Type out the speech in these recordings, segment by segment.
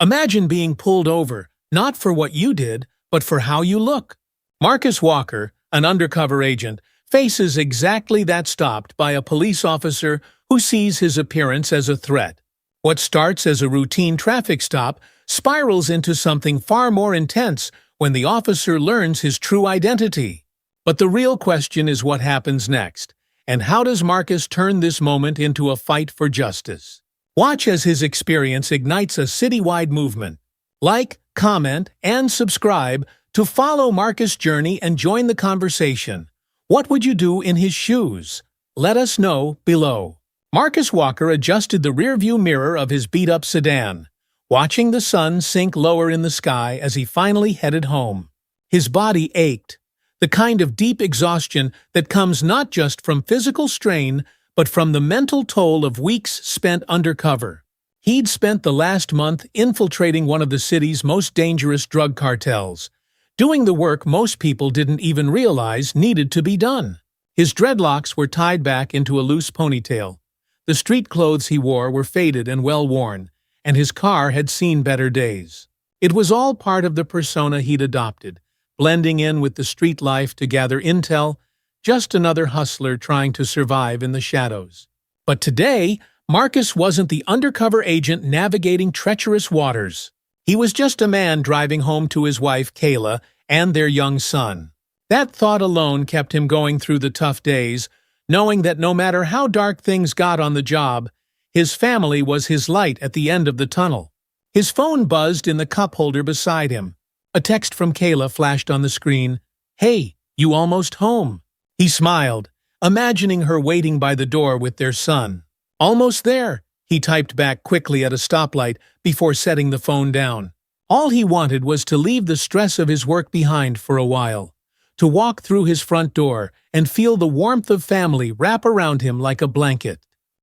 Imagine being pulled over, not for what you did, but for how you look. Marcus Walker, an undercover agent, faces exactly that, stopped by a police officer who sees his appearance as a threat. What starts as a routine traffic stop spirals into something far more intense when the officer learns his true identity. But the real question is what happens next, and how does Marcus turn this moment into a fight for justice? Watch as his experience ignites a citywide movement. Like, comment, and subscribe to follow Marcus' journey and join the conversation. What would you do in his shoes? Let us know below. Marcus Walker adjusted the rearview mirror of his beat-up sedan, watching the sun sink lower in the sky as he finally headed home. His body ached, the kind of deep exhaustion that comes not just from physical strain, but from the mental toll of weeks spent undercover. He'd spent the last month infiltrating one of the city's most dangerous drug cartels, doing the work most people didn't even realize needed to be done. His dreadlocks were tied back into a loose ponytail. The street clothes he wore were faded and well-worn, and his car had seen better days. It was all part of the persona he'd adopted, blending in with the street life to gather intel, just another hustler trying to survive in the shadows. But today, Marcus wasn't the undercover agent navigating treacherous waters. He was just a man driving home to his wife, Kayla, and their young son. That thought alone kept him going through the tough days, knowing that no matter how dark things got on the job, his family was his light at the end of the tunnel. His phone buzzed in the cup holder beside him. A text from Kayla flashed on the screen. "Hey, you almost home?" He smiled, imagining her waiting by the door with their son. "Almost there," he typed back quickly at a stoplight before setting the phone down. All he wanted was to leave the stress of his work behind for a while, to walk through his front door and feel the warmth of family wrap around him like a blanket.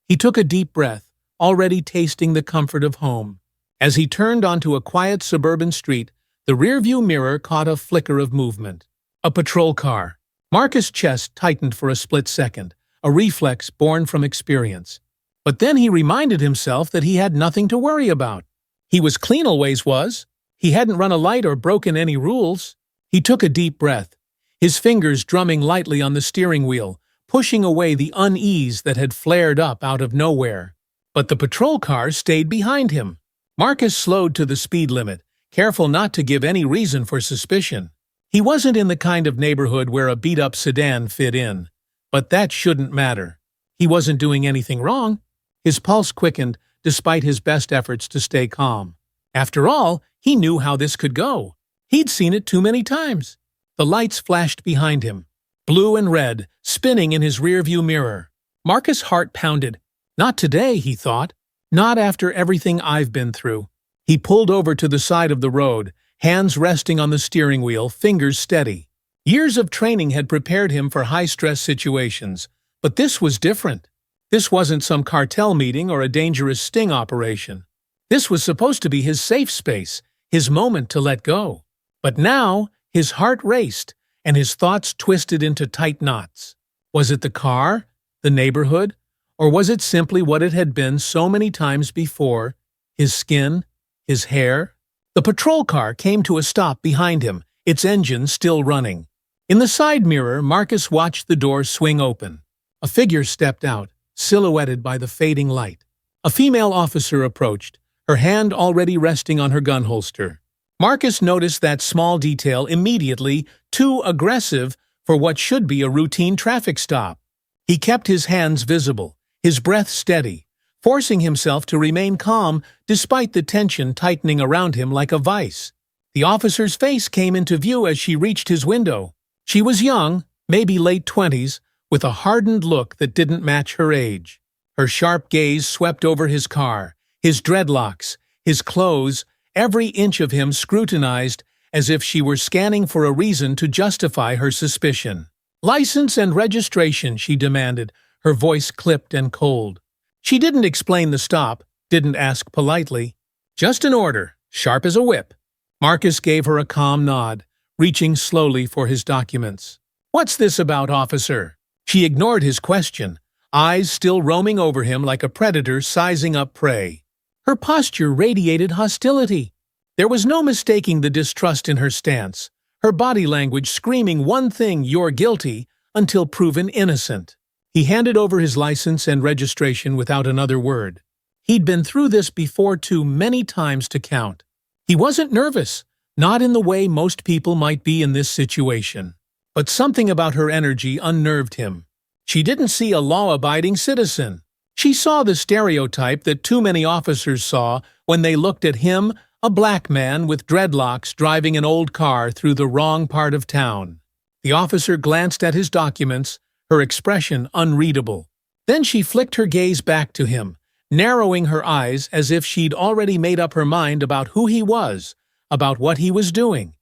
He took a deep breath, already tasting the comfort of home. As he turned onto a quiet suburban street, the rearview mirror caught a flicker of movement. A patrol car. Marcus' chest tightened for a split second, a reflex born from experience. But then he reminded himself that he had nothing to worry about. He was clean always was. He hadn't run a light or broken any rules. He took a deep breath, his fingers drumming lightly on the steering wheel, pushing away the unease that had flared up out of nowhere. But the patrol car stayed behind him. Marcus slowed to the speed limit, careful not to give any reason for suspicion. He wasn't in the kind of neighborhood where a beat-up sedan fit in, but that shouldn't matter. He wasn't doing anything wrong. His pulse quickened despite his best efforts to stay calm. After all, he knew how this could go. He'd seen it too many times. The lights flashed behind him, blue and red, spinning in his rearview mirror. Marcus' heart pounded. Not today, he thought. Not after everything I've been through. He pulled over to the side of the road, hands resting on the steering wheel, fingers steady. Years of training had prepared him for high-stress situations, but this was different. This wasn't some cartel meeting or a dangerous sting operation. This was supposed to be his safe space, his moment to let go. But now, his heart raced, and his thoughts twisted into tight knots. Was it the car, the neighborhood, or was it simply what it had been so many times before, his skin, his hair? The patrol car came to a stop behind him, its engine still running. In the side mirror, Marcus watched the door swing open. A figure stepped out, silhouetted by the fading light. A female officer approached, her hand already resting on her gun holster. Marcus noticed that small detail immediately, too aggressive for what should be a routine traffic stop. He kept his hands visible, his breath steady, forcing himself to remain calm despite the tension tightening around him like a vice. The officer's face came into view as she reached his window. She was young, maybe late 20s, with a hardened look that didn't match her age. Her sharp gaze swept over his car, his dreadlocks, his clothes, every inch of him scrutinized as if she were scanning for a reason to justify her suspicion. "License and registration," she demanded, her voice clipped and cold. She didn't explain the stop, didn't ask politely. Just an order, sharp as a whip. Marcus gave her a calm nod, reaching slowly for his documents. "What's this about, officer?" She ignored his question, eyes still roaming over him like a predator sizing up prey. Her posture radiated hostility. There was no mistaking the distrust in her stance, her body language screaming one thing, "You're guilty," until proven innocent. He handed over his license and registration without another word. He'd been through this before too many times to count. He wasn't nervous, not in the way most people might be in this situation. But something about her energy unnerved him. She didn't see a law-abiding citizen. She saw the stereotype that too many officers saw when they looked at him, a black man with dreadlocks driving an old car through the wrong part of town. The officer glanced at his documents, her expression unreadable. Then she flicked her gaze back to him, narrowing her eyes as if she'd already made up her mind about who he was, about what he was doing.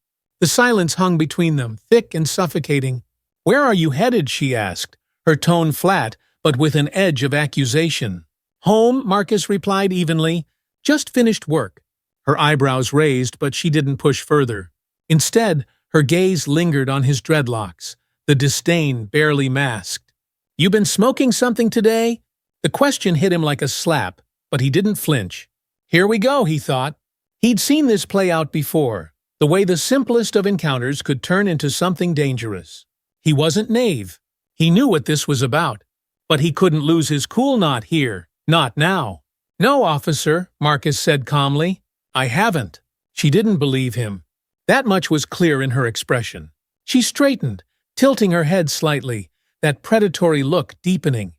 The silence hung between them, thick and suffocating. "Where are you headed?" she asked, her tone flat, but with an edge of accusation. "Home," Marcus replied evenly. "Just finished work." Her eyebrows raised, but she didn't push further. Instead, her gaze lingered on his dreadlocks, the disdain barely masked. "You been smoking something today?" The question hit him like a slap, but he didn't flinch. Here we go, he thought. He'd seen this play out before, the way the simplest of encounters could turn into something dangerous. He wasn't naive. He knew what this was about. But he couldn't lose his cool, not here, not now. "No, officer," Marcus said calmly. "I haven't." She didn't believe him. That much was clear in her expression. She straightened, tilting her head slightly, that predatory look deepening.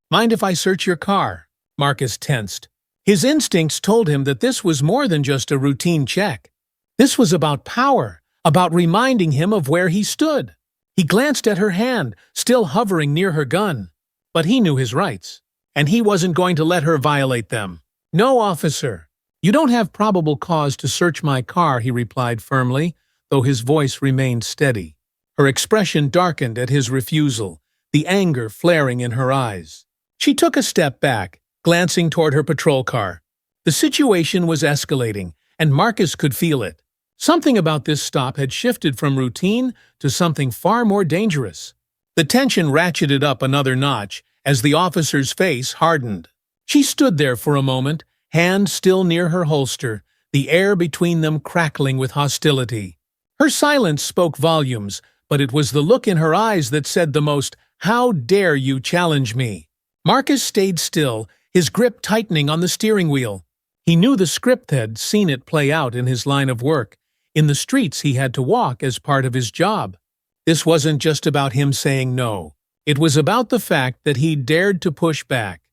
"Mind if I search your car?" Marcus tensed. His instincts told him that this was more than just a routine check. This was about power, about reminding him of where he stood. He glanced at her hand, still hovering near her gun. But he knew his rights, and he wasn't going to let her violate them. "No, officer. You don't have probable cause to search my car," he replied firmly, though his voice remained steady. Her expression darkened at his refusal, the anger flaring in her eyes. She took a step back, glancing toward her patrol car. The situation was escalating, and Marcus could feel it. Something about this stop had shifted from routine to something far more dangerous. The tension ratcheted up another notch as the officer's face hardened. She stood there for a moment, hand still near her holster, the air between them crackling with hostility. Her silence spoke volumes, but it was the look in her eyes that said the most, "How dare you challenge me?" Marcus stayed still, his grip tightening on the steering wheel. He knew the script, had seen it play out in his line of work, in the streets he had to walk as part of his job. This wasn't just about him saying no. It was about the fact that he dared to push back,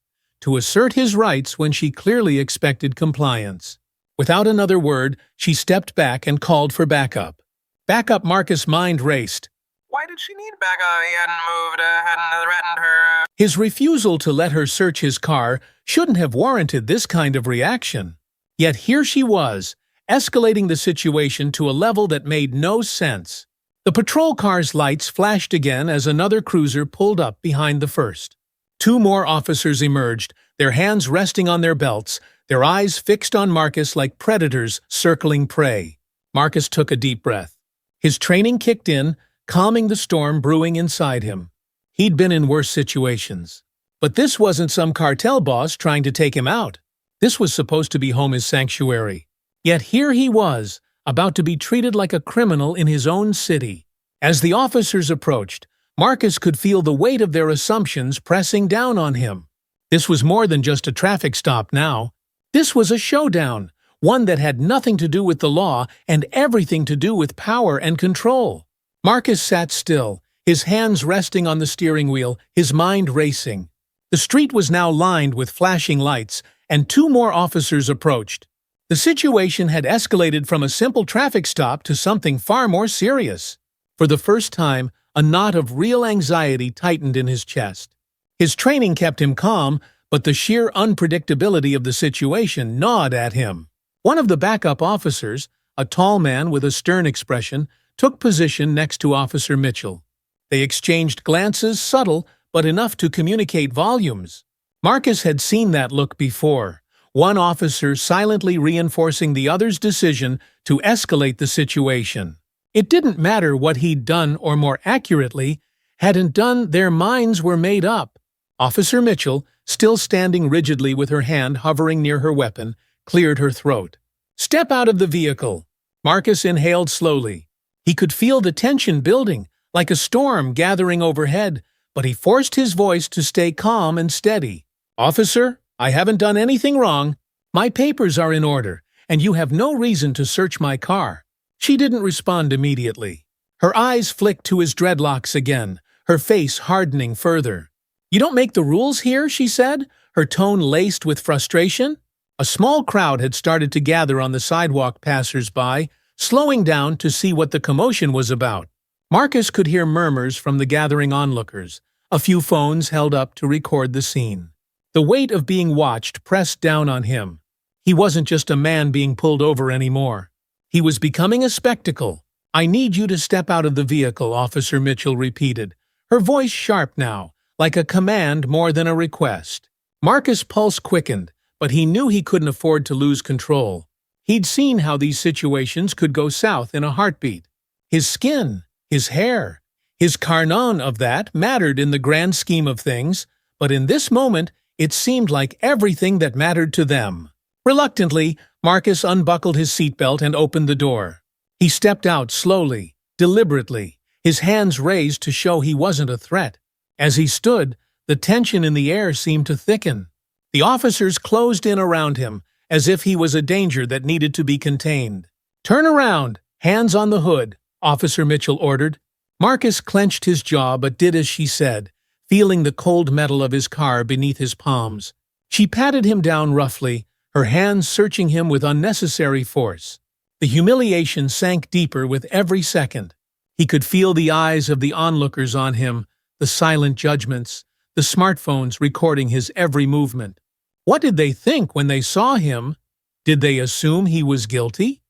to assert his rights when she clearly expected compliance. Without another word, she stepped back and called for backup. Backup. Marcus' mind raced. Why did she need backup? He hadn't moved, hadn't threatened her. His refusal to let her search his car shouldn't have warranted this kind of reaction. Yet here she was, escalating the situation to a level that made no sense. The patrol car's lights flashed again as another cruiser pulled up behind the first. Two more officers emerged, their hands resting on their belts, their eyes fixed on Marcus like predators circling prey. Marcus took a deep breath. His training kicked in, calming the storm brewing inside him. He'd been in worse situations. But this wasn't some cartel boss trying to take him out. This was supposed to be home, his sanctuary. Yet here he was, about to be treated like a criminal in his own city. As the officers approached, Marcus could feel the weight of their assumptions pressing down on him. This was more than just a traffic stop now. This was a showdown, one that had nothing to do with the law and everything to do with power and control. Marcus sat still, his hands resting on the steering wheel, his mind racing. The street was now lined with flashing lights, and two more officers approached. The situation had escalated from a simple traffic stop to something far more serious. For the first time, a knot of real anxiety tightened in his chest. His training kept him calm, but the sheer unpredictability of the situation gnawed at him. One of the backup officers, a tall man with a stern expression, took position next to Officer Mitchell. They exchanged glances, subtle but enough to communicate volumes. Marcus had seen that look before. One officer silently reinforcing the other's decision to escalate the situation. It didn't matter what he'd done, or more accurately, hadn't done, their minds were made up. Officer Mitchell, still standing rigidly with her hand hovering near her weapon, cleared her throat. "Step out of the vehicle." Marcus inhaled slowly. He could feel the tension building, like a storm gathering overhead, but he forced his voice to stay calm and steady. "Officer, I haven't done anything wrong. My papers are in order, and you have no reason to search my car." She didn't respond immediately. Her eyes flicked to his dreadlocks again, her face hardening further. "You don't make the rules here," she said, her tone laced with frustration. A small crowd had started to gather on the sidewalk, passers-by, slowing down to see what the commotion was about. Marcus could hear murmurs from the gathering onlookers, a few phones held up to record the scene. The weight of being watched pressed down on him. He wasn't just a man being pulled over anymore. He was becoming a spectacle. "I need you to step out of the vehicle," Officer Mitchell repeated, her voice sharp now, like a command more than a request. Marcus' pulse quickened, but he knew he couldn't afford to lose control. He'd seen how these situations could go south in a heartbeat. His skin, his hair, his carnon of that mattered in the grand scheme of things, but in this moment it seemed like everything that mattered to them. Reluctantly, Marcus unbuckled his seatbelt and opened the door. He stepped out slowly, deliberately, his hands raised to show he wasn't a threat. As he stood, the tension in the air seemed to thicken. The officers closed in around him, as if he was a danger that needed to be contained. "Turn around, hands on the hood," Officer Mitchell ordered. Marcus clenched his jaw but did as she said, feeling the cold metal of his car beneath his palms. She patted him down roughly, her hands searching him with unnecessary force. The humiliation sank deeper with every second. He could feel the eyes of the onlookers on him, the silent judgments, the smartphones recording his every movement. What did they think when they saw him? Did they assume he was guilty?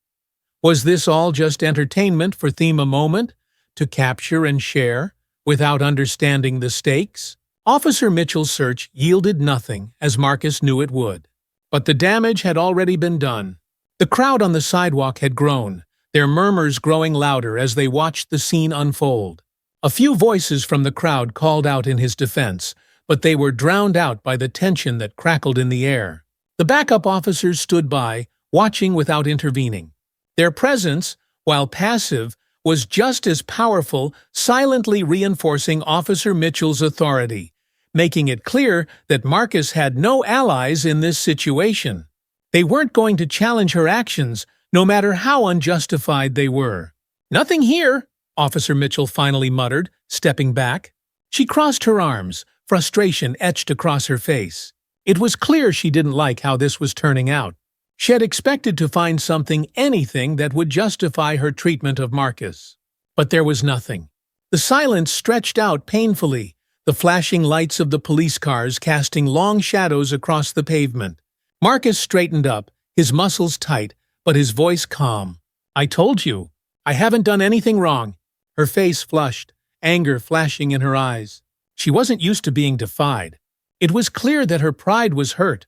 Was this all just entertainment for a moment, to capture and share, without understanding the stakes? Officer Mitchell's search yielded nothing, as Marcus knew it would. But the damage had already been done. The crowd on the sidewalk had grown, their murmurs growing louder as they watched the scene unfold. A few voices from the crowd called out in his defense, but they were drowned out by the tension that crackled in the air. The backup officers stood by, watching without intervening. Their presence, while passive, was just as powerful, silently reinforcing Officer Mitchell's authority, making it clear that Marcus had no allies in this situation. They weren't going to challenge her actions, no matter how unjustified they were. "Nothing here," Officer Mitchell finally muttered, stepping back. She crossed her arms, frustration etched across her face. It was clear she didn't like how this was turning out. She had expected to find anything that would justify her treatment of Marcus. But there was nothing. The silence stretched out painfully, the flashing lights of the police cars casting long shadows across the pavement. Marcus straightened up, his muscles tight, but his voice calm. "I told you. I haven't done anything wrong." Her face flushed, anger flashing in her eyes. She wasn't used to being defied. It was clear that her pride was hurt,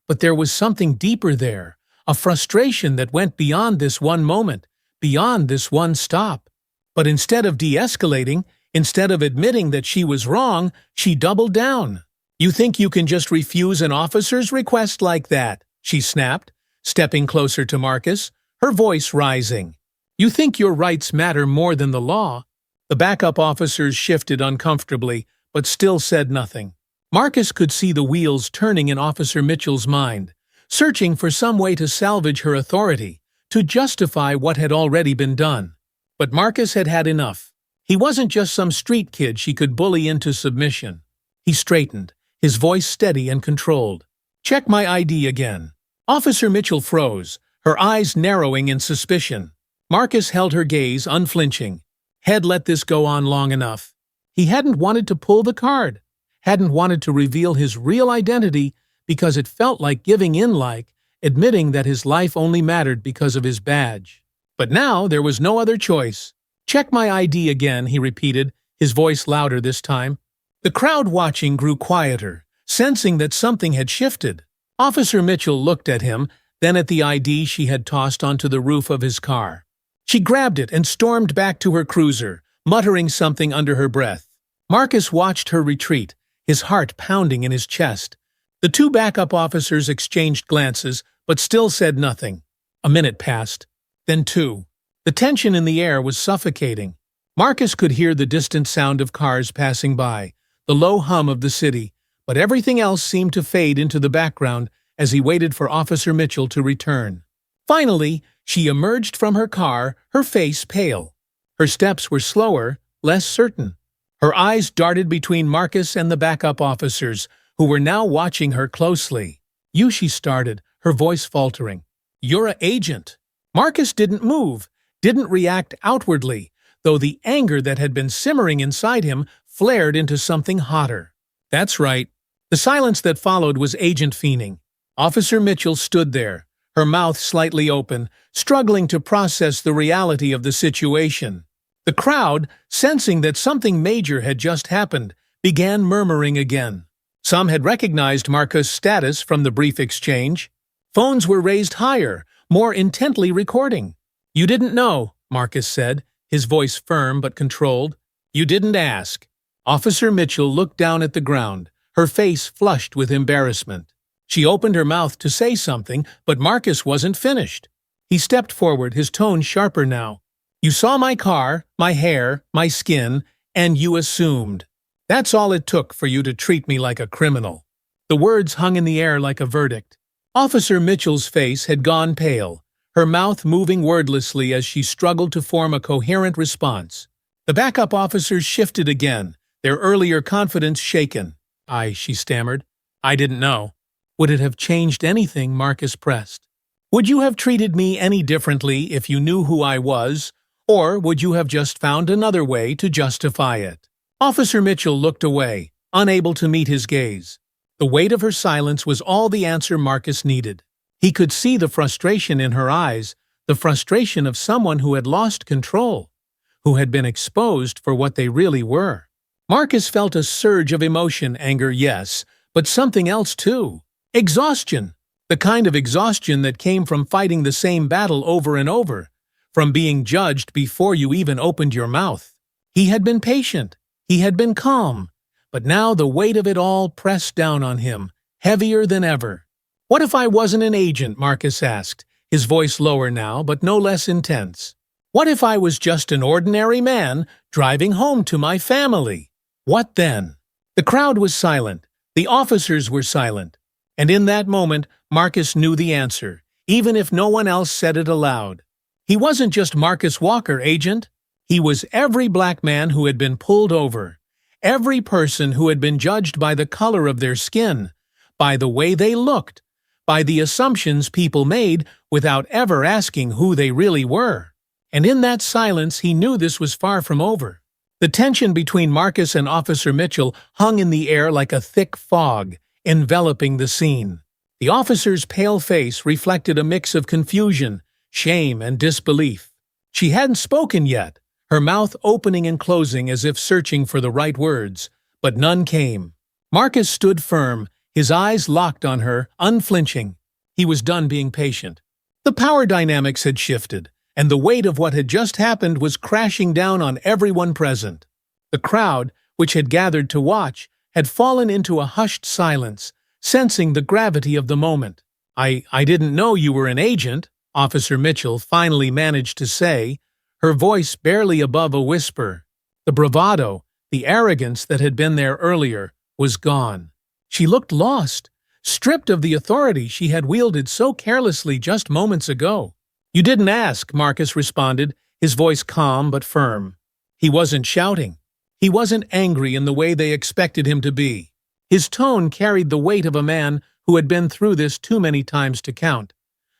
but there was something deeper there, a frustration that went beyond this one moment, beyond this one stop. But instead of de-escalating, instead of admitting that she was wrong, she doubled down. "You think you can just refuse an officer's request like that?" she snapped, stepping closer to Marcus, her voice rising. "You think your rights matter more than the law?" The backup officers shifted uncomfortably, but still said nothing. Marcus could see the wheels turning in Officer Mitchell's mind, searching for some way to salvage her authority, to justify what had already been done. But Marcus had had enough. He wasn't just some street kid she could bully into submission. He straightened, his voice steady and controlled. "Check my ID again." Officer Mitchell froze, her eyes narrowing in suspicion. Marcus held her gaze, unflinching. Had let this go on long enough. He hadn't wanted to pull the card, hadn't wanted to reveal his real identity because it felt like giving in, like admitting that his life only mattered because of his badge. But now there was no other choice. "Check my ID again," he repeated, his voice louder this time. The crowd watching grew quieter, sensing that something had shifted. Officer Mitchell looked at him, then at the ID she had tossed onto the roof of his car. She grabbed it and stormed back to her cruiser, muttering something under her breath. Marcus watched her retreat, his heart pounding in his chest. The two backup officers exchanged glances, but still said nothing. A minute passed, then 2. The tension in the air was suffocating. Marcus could hear the distant sound of cars passing by, the low hum of the city, but everything else seemed to fade into the background as he waited for Officer Mitchell to return. Finally, she emerged from her car, her face pale. Her steps were slower, less certain. Her eyes darted between Marcus and the backup officers, who were now watching her closely. "You," she started, her voice faltering. "You're an agent." Marcus didn't move, didn't react outwardly, though the anger that had been simmering inside him flared into something hotter. "That's right." The silence that followed was agent fiending. Officer Mitchell stood there, her mouth slightly open, struggling to process the reality of the situation. The crowd, sensing that something major had just happened, began murmuring again. Some had recognized Marcus' status from the brief exchange. Phones were raised higher, more intently recording. "You didn't know," Marcus said, his voice firm but controlled. "You didn't ask." Officer Mitchell looked down at the ground, her face flushed with embarrassment. She opened her mouth to say something, but Marcus wasn't finished. He stepped forward, his tone sharper now. "You saw my car, my hair, my skin, and you assumed. That's all it took for you to treat me like a criminal." The words hung in the air like a verdict. Officer Mitchell's face had gone pale, her mouth moving wordlessly as she struggled to form a coherent response. The backup officers shifted again, their earlier confidence shaken. She stammered. "I didn't know." "Would it have changed anything?" Marcus pressed. "Would you have treated me any differently if you knew who I was, or would you have just found another way to justify it?" Officer Mitchell looked away, unable to meet his gaze. The weight of her silence was all the answer Marcus needed. He could see the frustration in her eyes, the frustration of someone who had lost control, who had been exposed for what they really were. Marcus felt a surge of emotion, anger, yes, but something else too. Exhaustion. The kind of exhaustion that came from fighting the same battle over and over, from being judged before you even opened your mouth. He had been patient. He had been calm. But now the weight of it all pressed down on him, heavier than ever. "What if I wasn't an agent?" Marcus asked, his voice lower now, but no less intense. "What if I was just an ordinary man driving home to my family? What then?" The crowd was silent. The officers were silent. And in that moment, Marcus knew the answer, even if no one else said it aloud. He wasn't just Marcus Walker, agent. He was every black man who had been pulled over, every person who had been judged by the color of their skin, by the way they looked, by the assumptions people made without ever asking who they really were. And in that silence, he knew this was far from over. The tension between Marcus and Officer Mitchell hung in the air like a thick fog, enveloping the scene. The officer's pale face reflected a mix of confusion, shame, and disbelief. She hadn't spoken yet, her mouth opening and closing as if searching for the right words, but none came. Marcus stood firm, his eyes locked on her, unflinching. He was done being patient. The power dynamics had shifted, and the weight of what had just happened was crashing down on everyone present. The crowd, which had gathered to watch, had fallen into a hushed silence, sensing the gravity of the moment. I didn't know you were an agent," Officer Mitchell finally managed to say, her voice barely above a whisper. The bravado, the arrogance that had been there earlier, was gone. She looked lost, stripped of the authority she had wielded so carelessly just moments ago. "You didn't ask," Marcus responded, his voice calm but firm. He wasn't shouting. He wasn't angry in the way they expected him to be. His tone carried the weight of a man who had been through this too many times to count.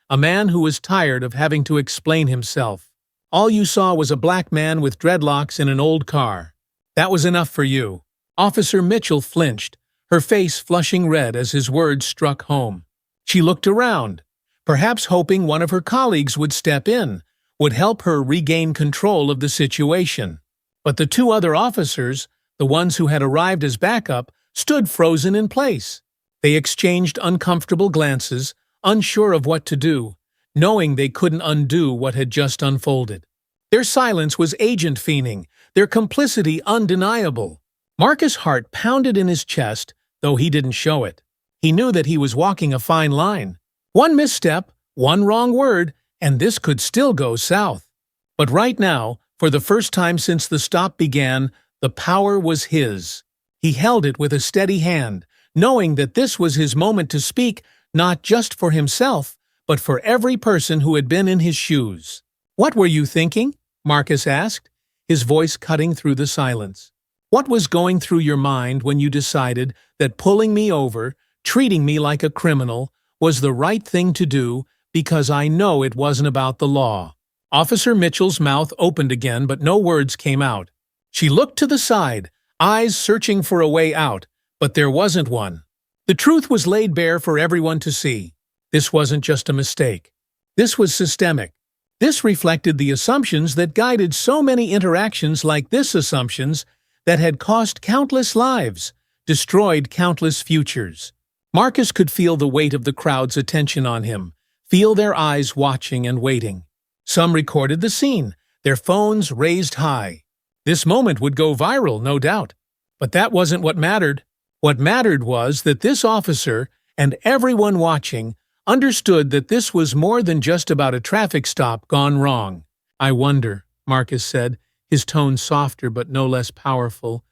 A man who was tired of having to explain himself. "All you saw was a black man with dreadlocks in an old car. That was enough for you." Officer Mitchell flinched, her face flushing red as his words struck home. She looked around, perhaps hoping one of her colleagues would step in, would help her regain control of the situation. But the two other officers, the ones who had arrived as backup, stood frozen in place. They exchanged uncomfortable glances, unsure of what to do, knowing they couldn't undo what had just unfolded. Their silence was agent fiending, their complicity undeniable. Marcus' heart pounded in his chest, though he didn't show it. He knew that he was walking a fine line. One misstep, one wrong word, and this could still go south. But right now, for the first time since the stop began, the power was his. He held it with a steady hand, knowing that this was his moment to speak, not just for himself, but for every person who had been in his shoes. "What were you thinking?" Marcus asked, his voice cutting through the silence. "What was going through your mind when you decided that pulling me over, treating me like a criminal, was the right thing to do, because I know it wasn't about the law?" Officer Mitchell's mouth opened again, but no words came out. She looked to the side, eyes searching for a way out, but there wasn't one. The truth was laid bare for everyone to see. This wasn't just a mistake. This was systemic. This reflected the assumptions that guided so many interactions, like this assumptions that had cost countless lives, destroyed countless futures. Marcus could feel the weight of the crowd's attention on him, feel their eyes watching and waiting. Some recorded the scene, their phones raised high. This moment would go viral, no doubt. But that wasn't what mattered. What mattered was that this officer, and everyone watching, understood that this was more than just about a traffic stop gone wrong. "I wonder," Marcus said, his tone softer but no less powerful,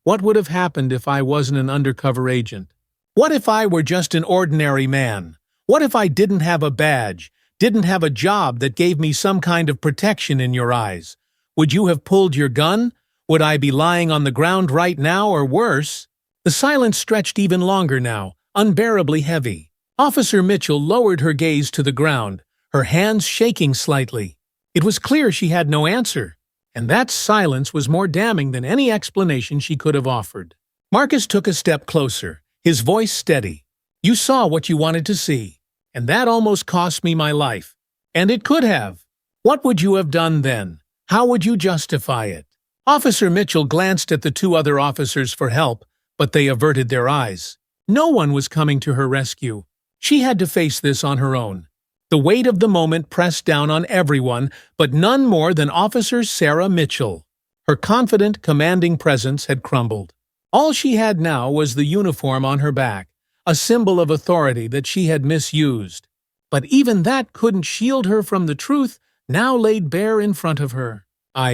"what would have happened if I wasn't an undercover agent? What if I were just an ordinary man? What if I didn't have a badge, didn't have a job that gave me some kind of protection in your eyes? Would you have pulled your gun? Would I be lying on the ground right now, or worse?" The silence stretched even longer now, unbearably heavy. Officer Mitchell lowered her gaze to the ground, her hands shaking slightly. It was clear she had no answer, and that silence was more damning than any explanation she could have offered. Marcus took a step closer, his voice steady. "You saw what you wanted to see, and that almost cost me my life. And it could have. What would you have done then? How would you justify it?" Officer Mitchell glanced at the two other officers for help, but they averted their eyes. No one was coming to her rescue. She had to face this on her own. The weight of the moment pressed down on everyone, but none more than Officer Sarah Mitchell. Her confident, commanding presence had crumbled. All she had now was the uniform on her back, a symbol of authority that she had misused. But even that couldn't shield her from the truth now laid bare in front of her.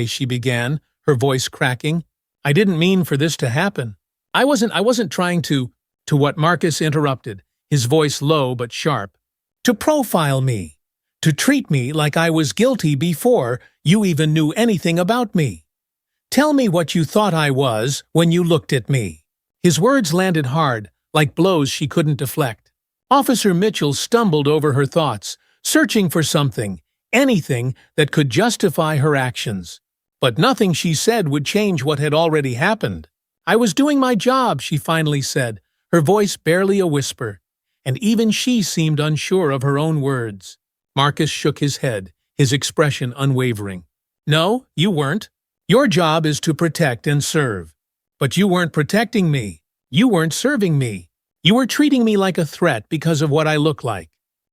She began, her voice cracking. "I didn't mean for this to happen. I wasn't trying to what Marcus interrupted, his voice low but sharp. "To profile me. To treat me like I was guilty before you even knew anything about me. Tell me what you thought I was when you looked at me." His words landed hard, like blows she couldn't deflect. Officer Mitchell stumbled over her thoughts, searching for something, anything that could justify her actions. But nothing she said would change what had already happened. "I was doing my job," she finally said, her voice barely a whisper, and even she seemed unsure of her own words. Marcus shook his head, his expression unwavering. "No, you weren't. Your job is to protect and serve. But you weren't protecting me. You weren't serving me. You were treating me like a threat because of what I look like.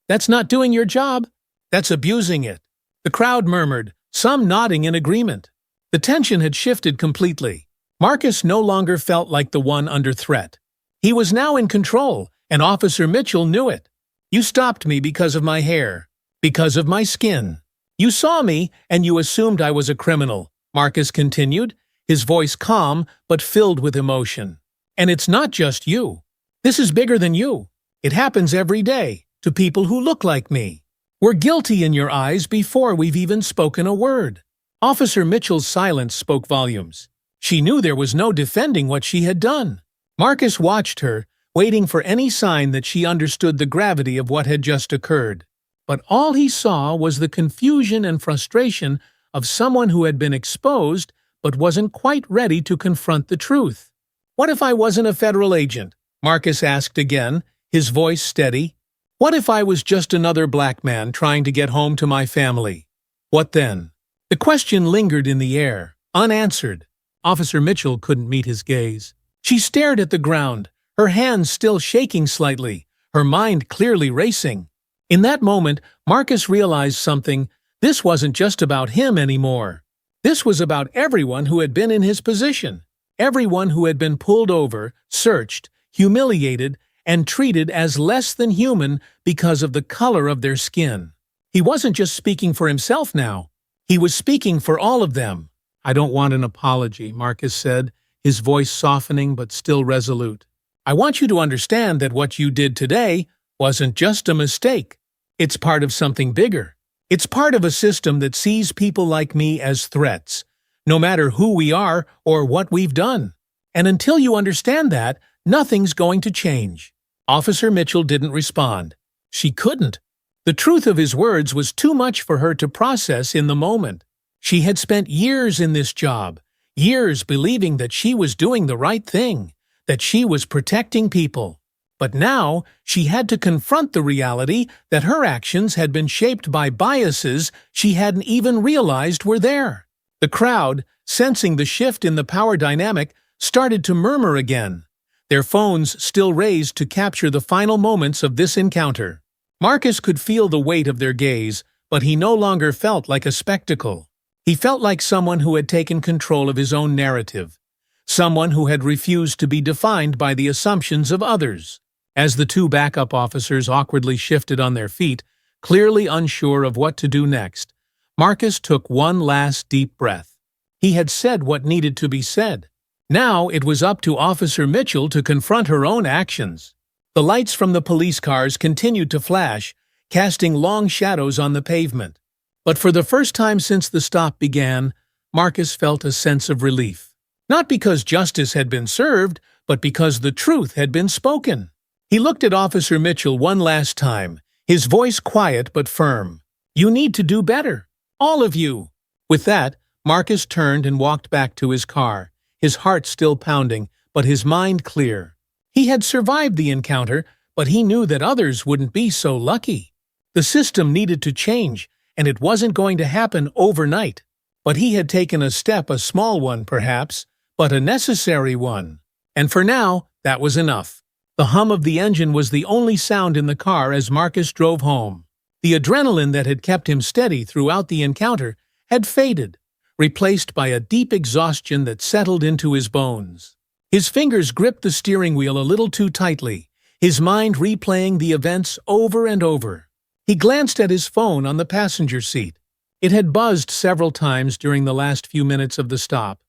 That's not doing your job. That's abusing it." The crowd murmured, some nodding in agreement. The tension had shifted completely. Marcus no longer felt like the one under threat. He was now in control, and Officer Mitchell knew it. "You stopped me because of my hair, because of my skin. You saw me, and you assumed I was a criminal," Marcus continued, his voice calm but filled with emotion. "And it's not just you. This is bigger than you. It happens every day, to people who look like me. We're guilty in your eyes before we've even spoken a word." Officer Mitchell's silence spoke volumes. She knew there was no defending what she had done. Marcus watched her, waiting for any sign that she understood the gravity of what had just occurred. But all he saw was the confusion and frustration of someone who had been exposed but wasn't quite ready to confront the truth. "What if I wasn't a federal agent?" Marcus asked again, his voice steady. "What if I was just another black man trying to get home to my family? What then?" The question lingered in the air, unanswered. Officer Mitchell couldn't meet his gaze. She stared at the ground, her hands still shaking slightly, her mind clearly racing. In that moment, Marcus realized something. This wasn't just about him anymore. This was about everyone who had been in his position, everyone who had been pulled over, searched, humiliated, and treated as less than human because of the color of their skin. He wasn't just speaking for himself now. He was speaking for all of them. "I don't want an apology," Marcus said, his voice softening but still resolute. "I want you to understand that what you did today wasn't just a mistake. It's part of something bigger. It's part of a system that sees people like me as threats, no matter who we are or what we've done. And until you understand that, nothing's going to change." Officer Mitchell didn't respond. She couldn't. The truth of his words was too much for her to process in the moment. She had spent years in this job, years believing that she was doing the right thing, that she was protecting people. But now she had to confront the reality that her actions had been shaped by biases she hadn't even realized were there. The crowd, sensing the shift in the power dynamic, started to murmur again, their phones still raised to capture the final moments of this encounter. Marcus could feel the weight of their gaze, but he no longer felt like a spectacle. He felt like someone who had taken control of his own narrative, someone who had refused to be defined by the assumptions of others. As the two backup officers awkwardly shifted on their feet, clearly unsure of what to do next, Marcus took one last deep breath. He had said what needed to be said. Now it was up to Officer Mitchell to confront her own actions. The lights from the police cars continued to flash, casting long shadows on the pavement. But for the first time since the stop began, Marcus felt a sense of relief. Not because justice had been served, but because the truth had been spoken. He looked at Officer Mitchell one last time, his voice quiet but firm. "You need to do better. All of you." With that, Marcus turned and walked back to his car, his heart still pounding, but his mind clear. He had survived the encounter, but he knew that others wouldn't be so lucky. The system needed to change, and it wasn't going to happen overnight. But he had taken a step, a small one perhaps, but a necessary one. And for now, that was enough. The hum of the engine was the only sound in the car as Marcus drove home. The adrenaline that had kept him steady throughout the encounter had faded, replaced by a deep exhaustion that settled into his bones. His fingers gripped the steering wheel a little too tightly, his mind replaying the events over and over. He glanced at his phone on the passenger seat. It had buzzed several times during the last few minutes of the stop,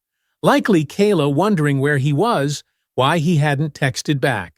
likely Kayla wondering where he was, why he hadn't texted back.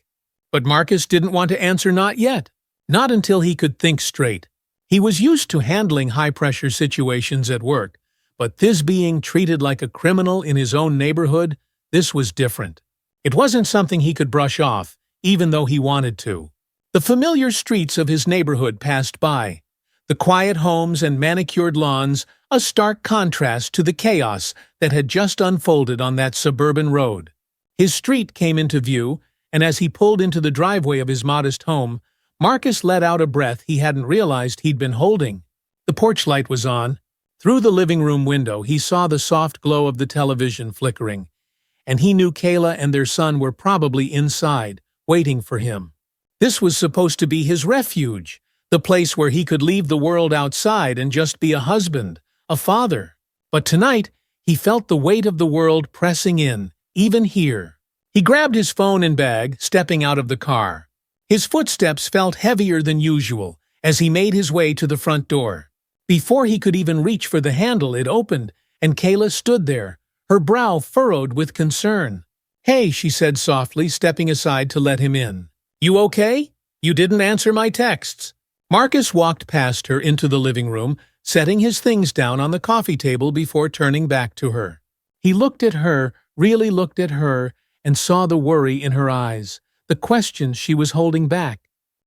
But Marcus didn't want to answer not yet, not until he could think straight. He was used to handling high-pressure situations at work, but this being treated like a criminal in his own neighborhood, this was different. It wasn't something he could brush off, even though he wanted to. The familiar streets of his neighborhood passed by, the quiet homes and manicured lawns, a stark contrast to the chaos that had just unfolded on that suburban road. His street came into view, and as he pulled into the driveway of his modest home, Marcus let out a breath he hadn't realized he'd been holding. The porch light was on. Through the living room window, he saw the soft glow of the television flickering, and he knew Kayla and their son were probably inside, waiting for him. This was supposed to be his refuge, the place where he could leave the world outside and just be a husband, a father. But tonight, he felt the weight of the world pressing in, even here. He grabbed his phone and bag, stepping out of the car. His footsteps felt heavier than usual as he made his way to the front door. Before he could even reach for the handle, it opened, and Kayla stood there, her brow furrowed with concern. "Hey," she said softly, stepping aside to let him in. "You okay? You didn't answer my texts." Marcus walked past her into the living room, setting his things down on the coffee table before turning back to her. He looked at her, really looked at her, and saw the worry in her eyes, the questions she was holding back.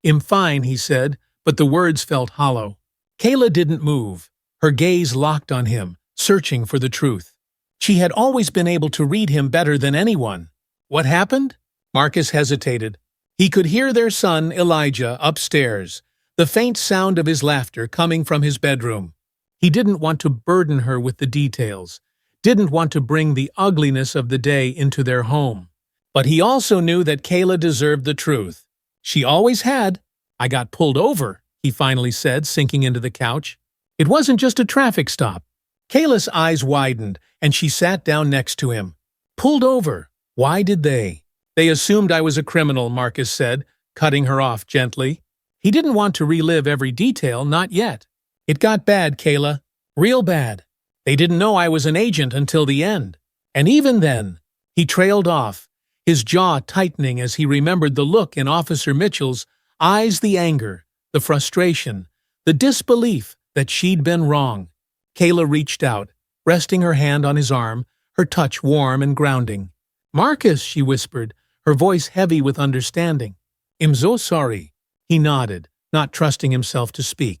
"I'm fine," he said, but the words felt hollow. Kayla didn't move, her gaze locked on him, searching for the truth. She had always been able to read him better than anyone. "What happened?" Marcus hesitated. He could hear their son, Elijah, upstairs, the faint sound of his laughter coming from his bedroom. He didn't want to burden her with the details, didn't want to bring the ugliness of the day into their home. But he also knew that Kayla deserved the truth. She always had. "I got pulled over," he finally said, sinking into the couch. It wasn't just a traffic stop. Kayla's eyes widened, and she sat down next to him. "Pulled over? Why did they?" "They assumed I was a criminal," Marcus said, cutting her off gently. He didn't want to relive every detail, not yet. It got bad, Kayla. Real bad. They didn't know I was an agent until the end. And even then, he trailed off, his jaw tightening as he remembered the look in Officer Mitchell's eyes, the anger, the frustration, the disbelief that she'd been wrong. Kayla reached out, resting her hand on his arm, her touch warm and grounding. "Marcus," she whispered, her voice heavy with understanding. "I'm so sorry." He nodded, not trusting himself to speak.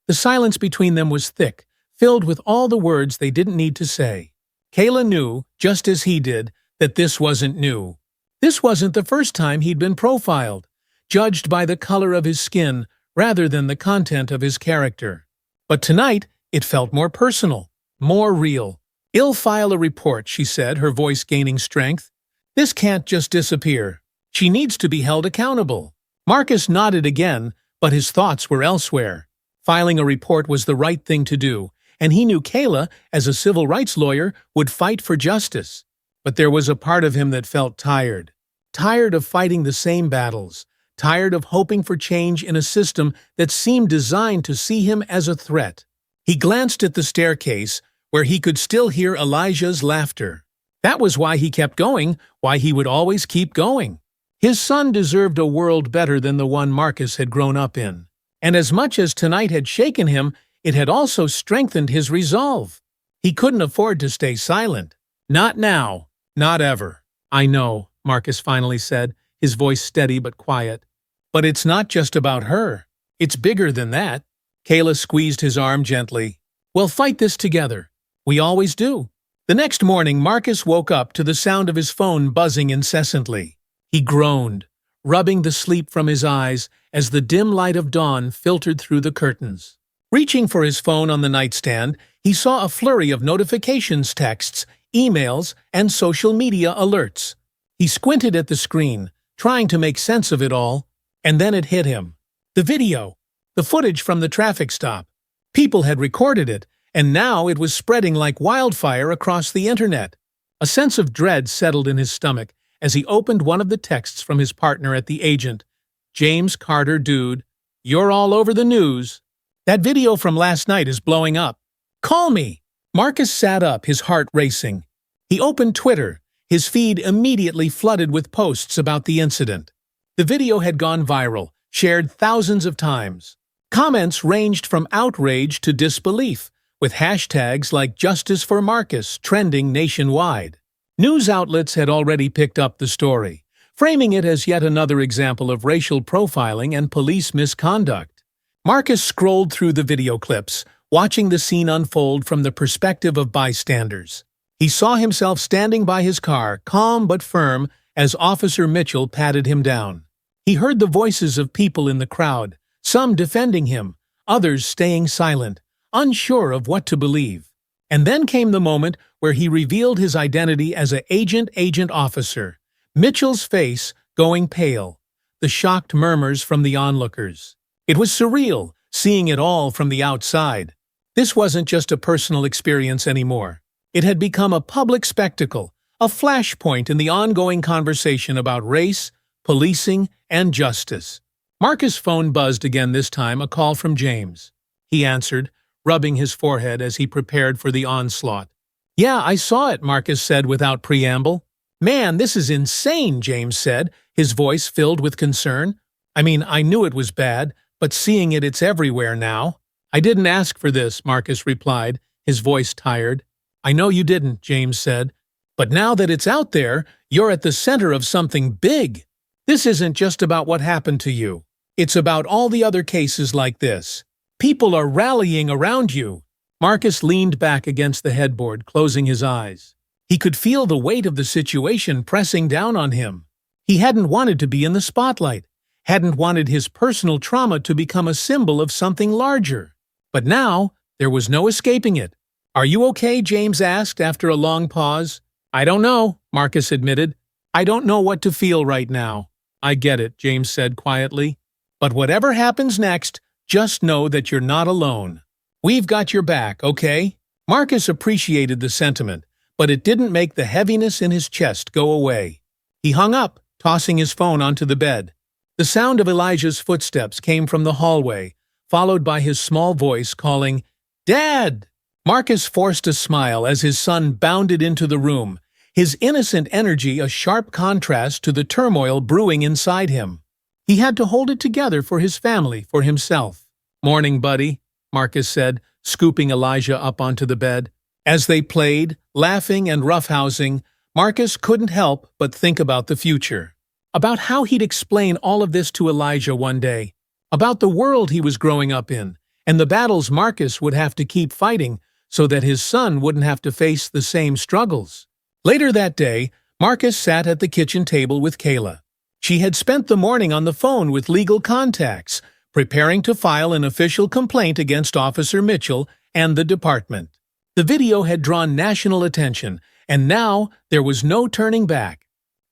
The silence between them was thick, filled with all the words they didn't need to say. Kayla knew, just as he did, that this wasn't new. This wasn't the first time he'd been profiled, judged by the color of his skin rather than the content of his character. But tonight, it felt more personal, more real. "I'll file a report," she said, her voice gaining strength. "This can't just disappear. She needs to be held accountable." Marcus nodded again, but his thoughts were elsewhere. Filing a report was the right thing to do, and he knew Kayla, as a civil rights lawyer, would fight for justice. But there was a part of him that felt tired. Tired of fighting the same battles. Tired of hoping for change in a system that seemed designed to see him as a threat. He glanced at the staircase, where he could still hear Elijah's laughter. That was why he kept going, why he would always keep going. His son deserved a world better than the one Marcus had grown up in. And as much as tonight had shaken him, it had also strengthened his resolve. He couldn't afford to stay silent. Not now. Not ever. "I know," Marcus finally said, his voice steady but quiet. "But it's not just about her. It's bigger than that." Kayla squeezed his arm gently. "We'll fight this together. We always do." The next morning, Marcus woke up to the sound of his phone buzzing incessantly. He groaned, rubbing the sleep from his eyes as the dim light of dawn filtered through the curtains. Reaching for his phone on the nightstand, he saw a flurry of notifications, texts, emails, and social media alerts. He squinted at the screen, trying to make sense of it all, and then it hit him. The video, the footage from the traffic stop. People had recorded it, and now it was spreading like wildfire across the internet. A sense of dread settled in his stomach as he opened one of the texts from his partner at the agent. "James Carter, dude, you're all over the news. That video from last night is blowing up. Call me." Marcus sat up, his heart racing. He opened Twitter, his feed immediately flooded with posts about the incident. The video had gone viral, shared thousands of times. Comments ranged from outrage to disbelief, with hashtags like "Justice for Marcus" trending nationwide. News outlets had already picked up the story, framing it as yet another example of racial profiling and police misconduct. Marcus scrolled through the video clips, watching the scene unfold from the perspective of bystanders. He saw himself standing by his car, calm but firm, as Officer Mitchell patted him down. He heard the voices of people in the crowd, some defending him, others staying silent, unsure of what to believe. And then came the moment where he revealed his identity as an agent officer, Mitchell's face going pale, the shocked murmurs from the onlookers. It was surreal, seeing it all from the outside. This wasn't just a personal experience anymore. It had become a public spectacle, a flashpoint in the ongoing conversation about race, policing, and justice. Marcus' phone buzzed again, this time a call from James. He answered, rubbing his forehead as he prepared for the onslaught. "Yeah, I saw it," Marcus said without preamble. "Man, this is insane," James said, his voice filled with concern. "I mean, I knew it was bad, but seeing it, it's everywhere now." "I didn't ask for this," Marcus replied, his voice tired. "I know you didn't," James said. "But now that it's out there, you're at the center of something big. This isn't just about what happened to you. It's about all the other cases like this. People are rallying around you." Marcus leaned back against the headboard, closing his eyes. He could feel the weight of the situation pressing down on him. He hadn't wanted to be in the spotlight, hadn't wanted his personal trauma to become a symbol of something larger. But now, there was no escaping it. "Are you okay?" James asked after a long pause. "I don't know," Marcus admitted. "I don't know what to feel right now." "I get it," James said quietly. "But whatever happens next, just know that you're not alone. We've got your back, okay?" Marcus appreciated the sentiment, but it didn't make the heaviness in his chest go away. He hung up, tossing his phone onto the bed. The sound of Elijah's footsteps came from the hallway, followed by his small voice calling, "Dad!" Marcus forced a smile as his son bounded into the room, his innocent energy a sharp contrast to the turmoil brewing inside him. He had to hold it together for his family, for himself. "Morning, buddy," Marcus said, scooping Elijah up onto the bed. As they played, laughing and roughhousing, Marcus couldn't help but think about the future. About how he'd explain all of this to Elijah one day. About the world he was growing up in, and the battles Marcus would have to keep fighting so that his son wouldn't have to face the same struggles. Later that day, Marcus sat at the kitchen table with Kayla. She had spent the morning on the phone with legal contacts, preparing to file an official complaint against Officer Mitchell and the department. The video had drawn national attention, and now there was no turning back.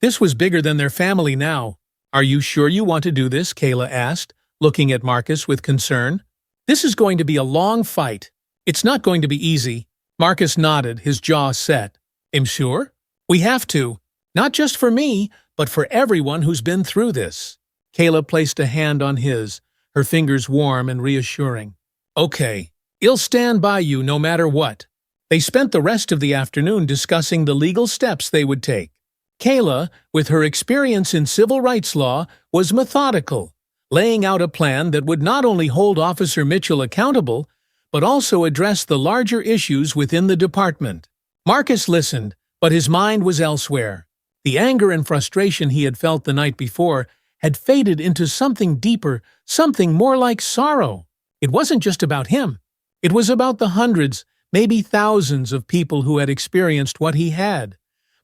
This was bigger than their family now. "Are you sure you want to do this?" Kayla asked, looking at Marcus with concern. "This is going to be a long fight. It's not going to be easy." Marcus nodded, his jaw set. "I'm sure? We have to. Not just for me, but for everyone who's been through this." Kayla placed a hand on his, her fingers warm and reassuring. "Okay, I'll stand by you no matter what." They spent the rest of the afternoon discussing the legal steps they would take. Kayla, with her experience in civil rights law, was methodical, laying out a plan that would not only hold Officer Mitchell accountable, but also address the larger issues within the department. Marcus listened, but his mind was elsewhere. The anger and frustration he had felt the night before had faded into something deeper, something more like sorrow. It wasn't just about him. It was about the hundreds, maybe thousands of people who had experienced what he had,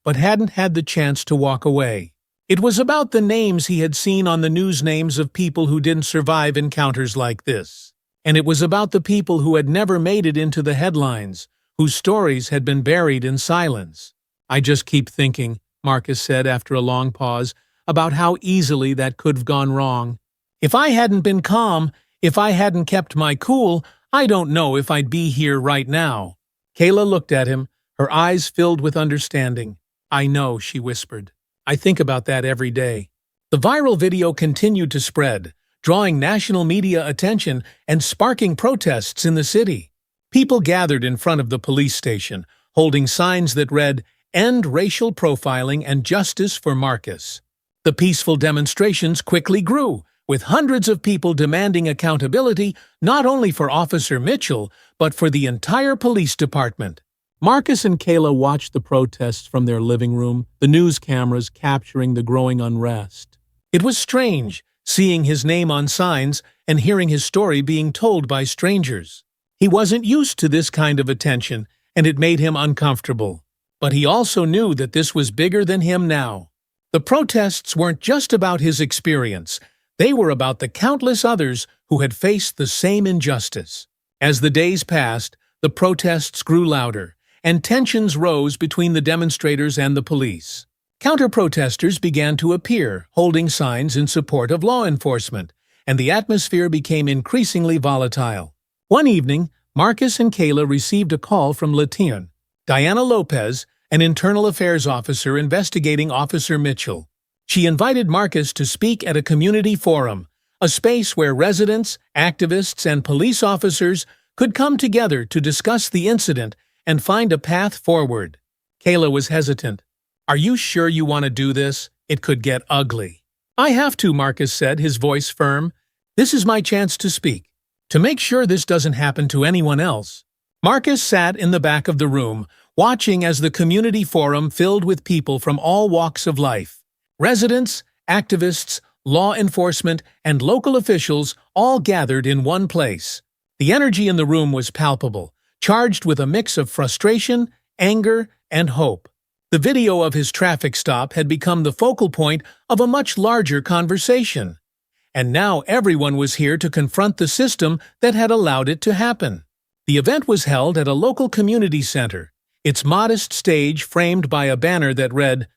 but hadn't had the chance to walk away. It was about the names he had seen on the news, names of people who didn't survive encounters like this. And it was about the people who had never made it into the headlines, whose stories had been buried in silence. "I just keep thinking," Marcus said after a long pause, "about how easily that could have gone wrong. If I hadn't been calm, if I hadn't kept my cool, I don't know if I'd be here right now." Kayla looked at him, her eyes filled with understanding. "I know," she whispered. "I think about that every day." The viral video continued to spread, drawing national media attention and sparking protests in the city. People gathered in front of the police station, holding signs that read, "End racial profiling and justice for Marcus." The peaceful demonstrations quickly grew, with hundreds of people demanding accountability not only for Officer Mitchell, but for the entire police department. Marcus and Kayla watched the protests from their living room, the news cameras capturing the growing unrest. It was strange, seeing his name on signs and hearing his story being told by strangers. He wasn't used to this kind of attention, and it made him uncomfortable. But he also knew that this was bigger than him now. The protests weren't just about his experience. They were about the countless others who had faced the same injustice. As the days passed, the protests grew louder, and tensions rose between the demonstrators and the police. Counter-protesters began to appear, holding signs in support of law enforcement, and the atmosphere became increasingly volatile. One evening, Marcus and Kayla received a call from Latina, Diana Lopez, an internal affairs officer investigating Officer Mitchell. She invited Marcus to speak at a community forum, a space where residents, activists, and police officers could come together to discuss the incident and find a path forward. Kayla was hesitant. "Are you sure you want to do this? It could get ugly." "I have to," Marcus said, his voice firm. "This is my chance to speak, to make sure this doesn't happen to anyone else." Marcus sat in the back of the room, watching as the community forum filled with people from all walks of life. Residents, activists, law enforcement, and local officials all gathered in one place. The energy in the room was palpable, charged with a mix of frustration, anger, and hope. The video of his traffic stop had become the focal point of a much larger conversation. And now everyone was here to confront the system that had allowed it to happen. The event was held at a local community center, its modest stage framed by a banner that read,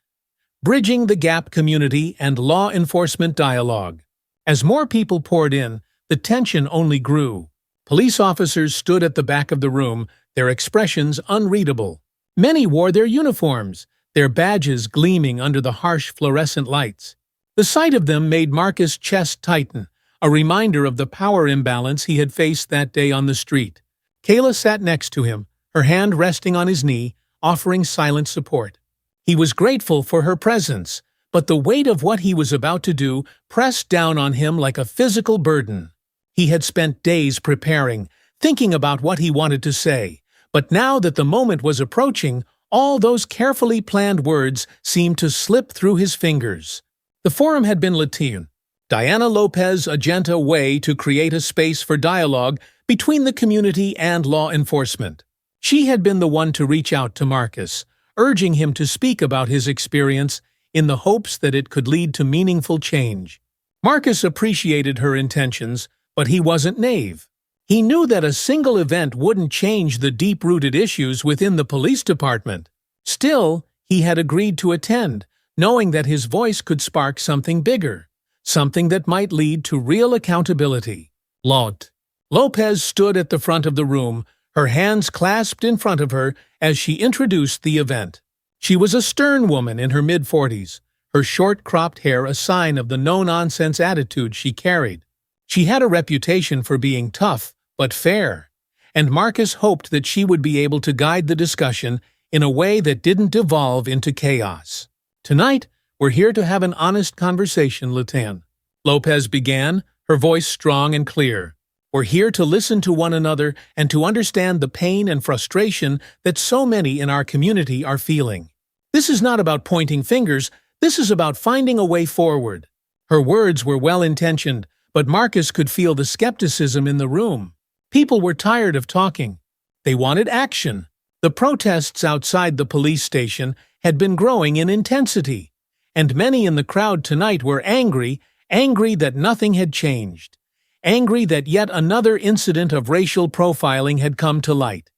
"Bridging the Gap Community and Law Enforcement Dialogue." As more people poured in, the tension only grew. Police officers stood at the back of the room, their expressions unreadable. Many wore their uniforms, their badges gleaming under the harsh fluorescent lights. The sight of them made Marcus' chest tighten, a reminder of the power imbalance he had faced that day on the street. Kayla sat next to him, her hand resting on his knee, offering silent support. He was grateful for her presence, but the weight of what he was about to do pressed down on him like a physical burden. He had spent days preparing, thinking about what he wanted to say, but now that the moment was approaching, all those carefully planned words seemed to slip through his fingers. The forum had been Latin, Diana Lopez Agenta way to create a space for dialogue between the community and law enforcement. She had been the one to reach out to Marcus, urging him to speak about his experience in the hopes that it could lead to meaningful change. Marcus appreciated her intentions, but he wasn't naive. He knew that a single event wouldn't change the deep-rooted issues within the police department. Still, he had agreed to attend, knowing that his voice could spark something bigger, something that might lead to real accountability. Lopez stood at the front of the room, her hands clasped in front of her as she introduced the event. She was a stern woman in her mid-40s, her short-cropped hair a sign of the no-nonsense attitude she carried. She had a reputation for being tough but fair, and Marcus hoped that she would be able to guide the discussion in a way that didn't devolve into chaos. "Tonight, we're here to have an honest conversation, Latan," Lopez began, her voice strong and clear. "We're here to listen to one another and to understand the pain and frustration that so many in our community are feeling. This is not about pointing fingers, this is about finding a way forward." Her words were well-intentioned, but Marcus could feel the skepticism in the room. People were tired of talking. They wanted action. The protests outside the police station had been growing in intensity, and many in the crowd tonight were angry that nothing had changed. Angry that yet another incident of racial profiling had come to light,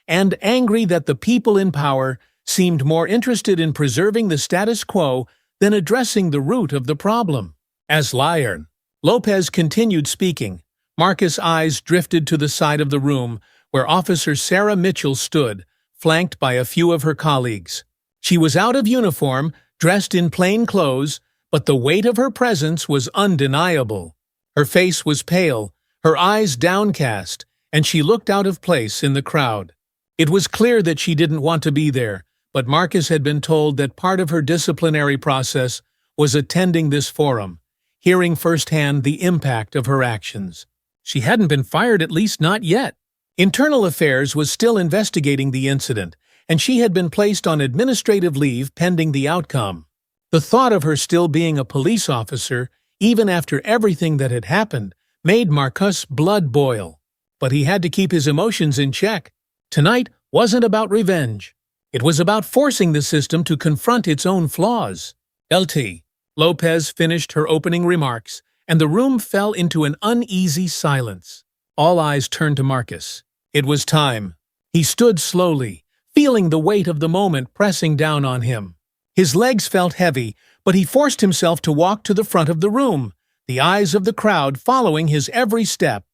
and angry that the people in power seemed more interested in preserving the status quo than addressing the root of the problem. As Lopez continued speaking, Marcus' eyes drifted to the side of the room where Officer Sarah Mitchell stood, flanked by a few of her colleagues. She was out of uniform, dressed in plain clothes, but the weight of her presence was undeniable. Her face was pale, her eyes downcast, and she looked out of place in the crowd. It was clear that she didn't want to be there, but Marcus had been told that part of her disciplinary process was attending this forum, hearing firsthand the impact of her actions. She hadn't been fired, at least not yet. Internal Affairs was still investigating the incident, and she had been placed on administrative leave pending the outcome. The thought of her still being a police officer, even after everything that had happened, made Marcus' blood boil. But he had to keep his emotions in check. Tonight wasn't about revenge. It was about forcing the system to confront its own flaws. Lopez finished her opening remarks, and the room fell into an uneasy silence. All eyes turned to Marcus. It was time. He stood slowly, feeling the weight of the moment pressing down on him. His legs felt heavy, but he forced himself to walk to the front of the room, the eyes of the crowd following his every step.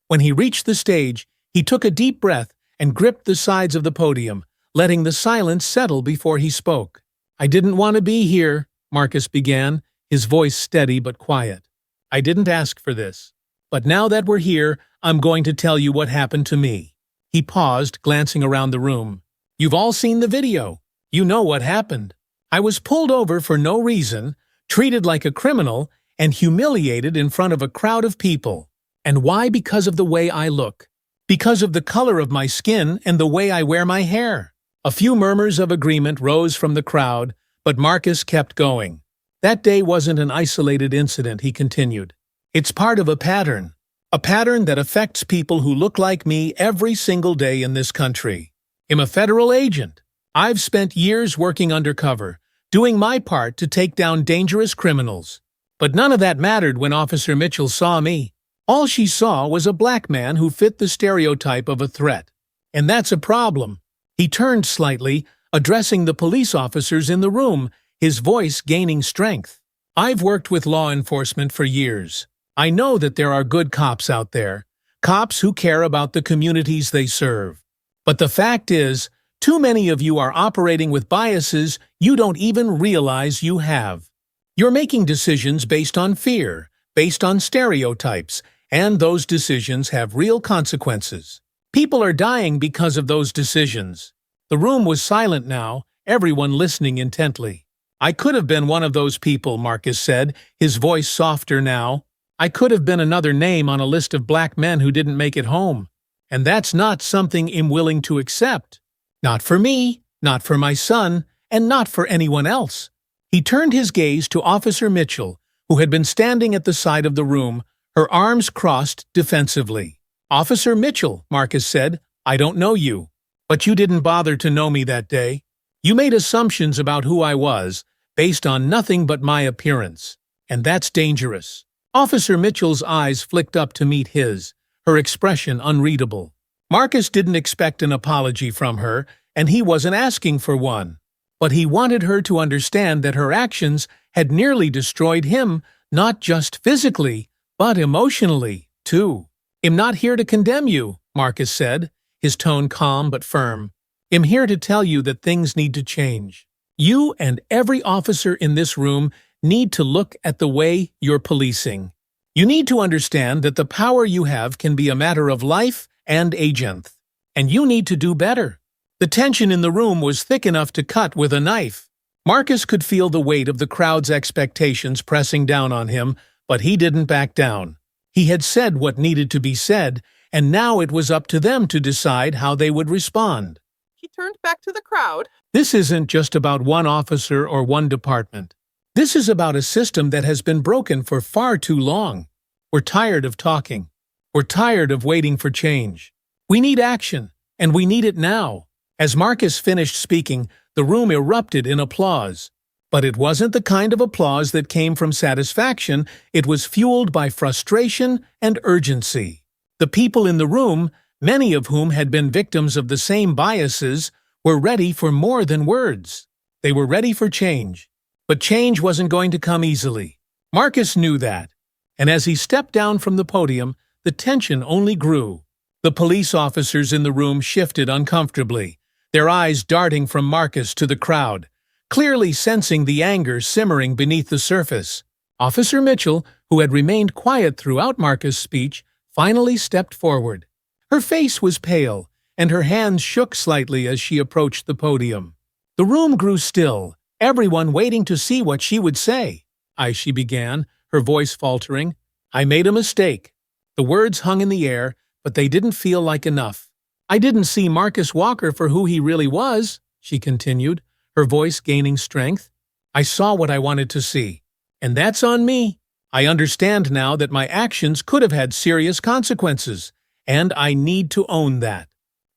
When he reached the stage, he took a deep breath and gripped the sides of the podium, letting the silence settle before he spoke. "I didn't want to be here," Marcus began, his voice steady but quiet. "I didn't ask for this. But now that we're here, I'm going to tell you what happened to me." He paused, glancing around the room. "You've all seen the video. You know what happened. I was pulled over for no reason, treated like a criminal, and humiliated in front of a crowd of people. And why? Because of the way I look. Because of the color of my skin and the way I wear my hair." A few murmurs of agreement rose from the crowd, but Marcus kept going. "That day wasn't an isolated incident," he continued. "It's part of a pattern that affects people who look like me every single day in this country. I'm a federal agent. I've spent years working undercover, doing my part to take down dangerous criminals. But none of that mattered when Officer Mitchell saw me. All she saw was a black man who fit the stereotype of a threat. And that's a problem." He turned slightly, addressing the police officers in the room, his voice gaining strength. "I've worked with law enforcement for years. I know that there are good cops out there, cops who care about the communities they serve. But the fact is, too many of you are operating with biases you don't even realize you have. You're making decisions based on fear, based on stereotypes, and those decisions have real consequences. People are dying because of those decisions. The room was silent now, everyone listening intently. I could have been one of those people, Marcus said, his voice softer now. I could have been another name on a list of black men who didn't make it home. And that's not something I'm willing to accept. Not for me, not for my son, and not for anyone else. He turned his gaze to Officer Mitchell, who had been standing at the side of the room, her arms crossed defensively. Officer Mitchell, Marcus said, I don't know you. But you didn't bother to know me that day. You made assumptions about who I was, based on nothing but my appearance. And that's dangerous. Officer Mitchell's eyes flicked up to meet his, her expression unreadable. Marcus didn't expect an apology from her, and he wasn't asking for one. But he wanted her to understand that her actions had nearly destroyed him, not just physically, but emotionally, too. I'm not here to condemn you, Marcus said, his tone calm but firm. I'm here to tell you that things need to change. You and every officer in this room need to look at the way you're policing. You need to understand that the power you have can be a matter of life and agent. And you need to do better. The tension in the room was thick enough to cut with a knife. Marcus could feel the weight of the crowd's expectations pressing down on him, but he didn't back down. He had said what needed to be said, and now it was up to them to decide how they would respond. He turned back to the crowd. This isn't just about one officer or one department. This is about a system that has been broken for far too long. We're tired of talking. We're tired of waiting for change. We need action, and we need it now. As Marcus finished speaking, the room erupted in applause. But it wasn't the kind of applause that came from satisfaction. It was fueled by frustration and urgency. The people in the room, many of whom had been victims of the same biases, were ready for more than words. They were ready for change. But change wasn't going to come easily. Marcus knew that. And as he stepped down from the podium, the tension only grew. The police officers in the room shifted uncomfortably, their eyes darting from Marcus to the crowd, clearly sensing the anger simmering beneath the surface. Officer Mitchell, who had remained quiet throughout Marcus' speech, finally stepped forward. Her face was pale, and her hands shook slightly as she approached the podium. The room grew still, everyone waiting to see what she would say. She began, her voice faltering. I made a mistake. The words hung in the air, but they didn't feel like enough. I didn't see Marcus Walker for who he really was, she continued, her voice gaining strength. I saw what I wanted to see. And that's on me. I understand now that my actions could have had serious consequences, and I need to own that.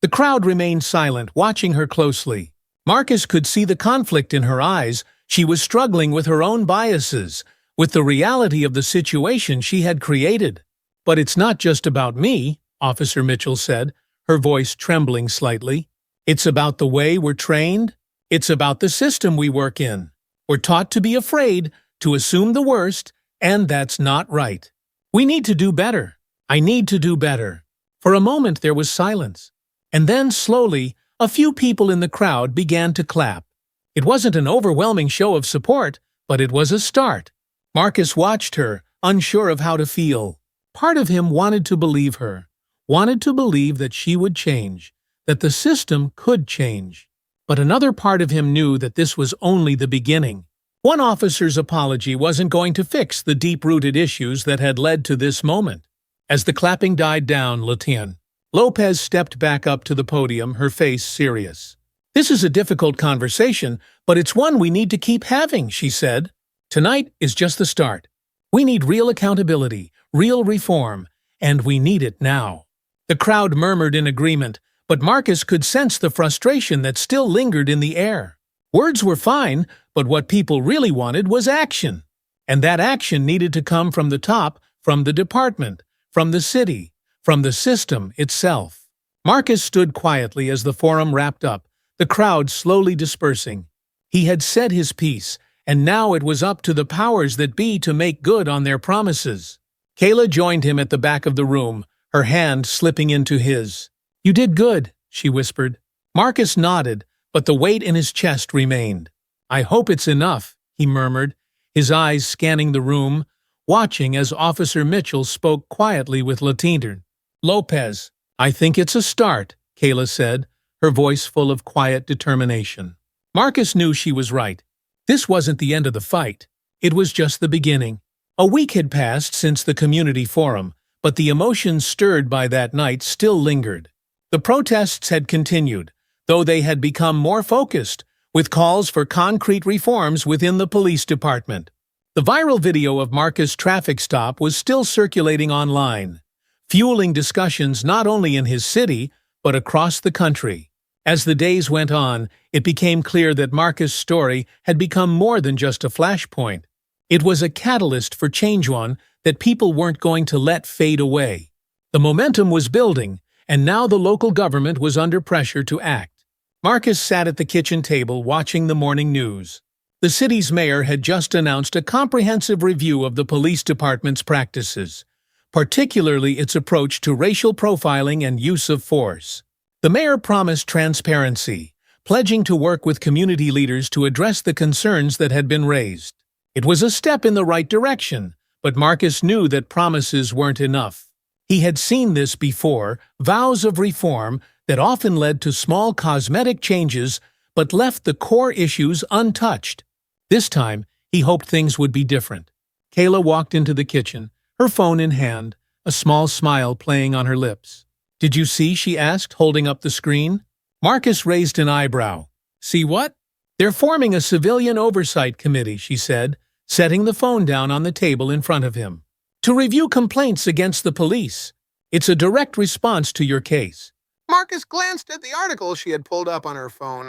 The crowd remained silent, watching her closely. Marcus could see the conflict in her eyes. She was struggling with her own biases, with the reality of the situation she had created. But it's not just about me, Officer Mitchell said, her voice trembling slightly. It's about the way we're trained. It's about the system we work in. We're taught to be afraid, to assume the worst, and that's not right. We need to do better. I need to do better. For a moment there was silence. And then, slowly, a few people in the crowd began to clap. It wasn't an overwhelming show of support, but it was a start. Marcus watched her, unsure of how to feel. Part of him wanted to believe her, wanted to believe that she would change, that the system could change. But another part of him knew that this was only the beginning. One officer's apology wasn't going to fix the deep-rooted issues that had led to this moment. As the clapping died down, Lieutenant Lopez stepped back up to the podium, her face serious. This is a difficult conversation, but it's one we need to keep having, she said. Tonight is just the start. We need real accountability, real reform, and we need it now. The crowd murmured in agreement, but Marcus could sense the frustration that still lingered in the air. Words were fine, but what people really wanted was action. And that action needed to come from the top, from the department, from the city, from the system itself. Marcus stood quietly as the forum wrapped up, the crowd slowly dispersing. He had said his piece, and now it was up to the powers that be to make good on their promises. Kayla joined him at the back of the room, her hand slipping into his. You did good, she whispered. Marcus nodded, but the weight in his chest remained. I hope it's enough, he murmured, his eyes scanning the room, watching as Officer Mitchell spoke quietly with Lieutenant Lopez. "I think it's a start," Kayla said, her voice full of quiet determination. Marcus knew she was right. This wasn't the end of the fight. It was just the beginning. A week had passed since the community forum, but the emotions stirred by that night still lingered. The protests had continued, though they had become more focused, with calls for concrete reforms within the police department. The viral video of Marcus' traffic stop was still circulating online, fueling discussions not only in his city, but across the country. As the days went on, it became clear that Marcus' story had become more than just a flashpoint. It was a catalyst for change, one that people weren't going to let fade away. The momentum was building, and now the local government was under pressure to act. Marcus sat at the kitchen table watching the morning news. The city's mayor had just announced a comprehensive review of the police department's practices, particularly its approach to racial profiling and use of force. The mayor promised transparency, pledging to work with community leaders to address the concerns that had been raised. It was a step in the right direction, but Marcus knew that promises weren't enough. He had seen this before, vows of reform that often led to small cosmetic changes but left the core issues untouched. This time, he hoped things would be different. Kayla walked into the kitchen, her phone in hand, a small smile playing on her lips. "Did you see?" she asked, holding up the screen. Marcus raised an eyebrow. "See what?" "They're forming a civilian oversight committee," she said, setting the phone down on the table in front of him. "To review complaints against the police. It's a direct response to your case." Marcus glanced at the article she had pulled up on her phone.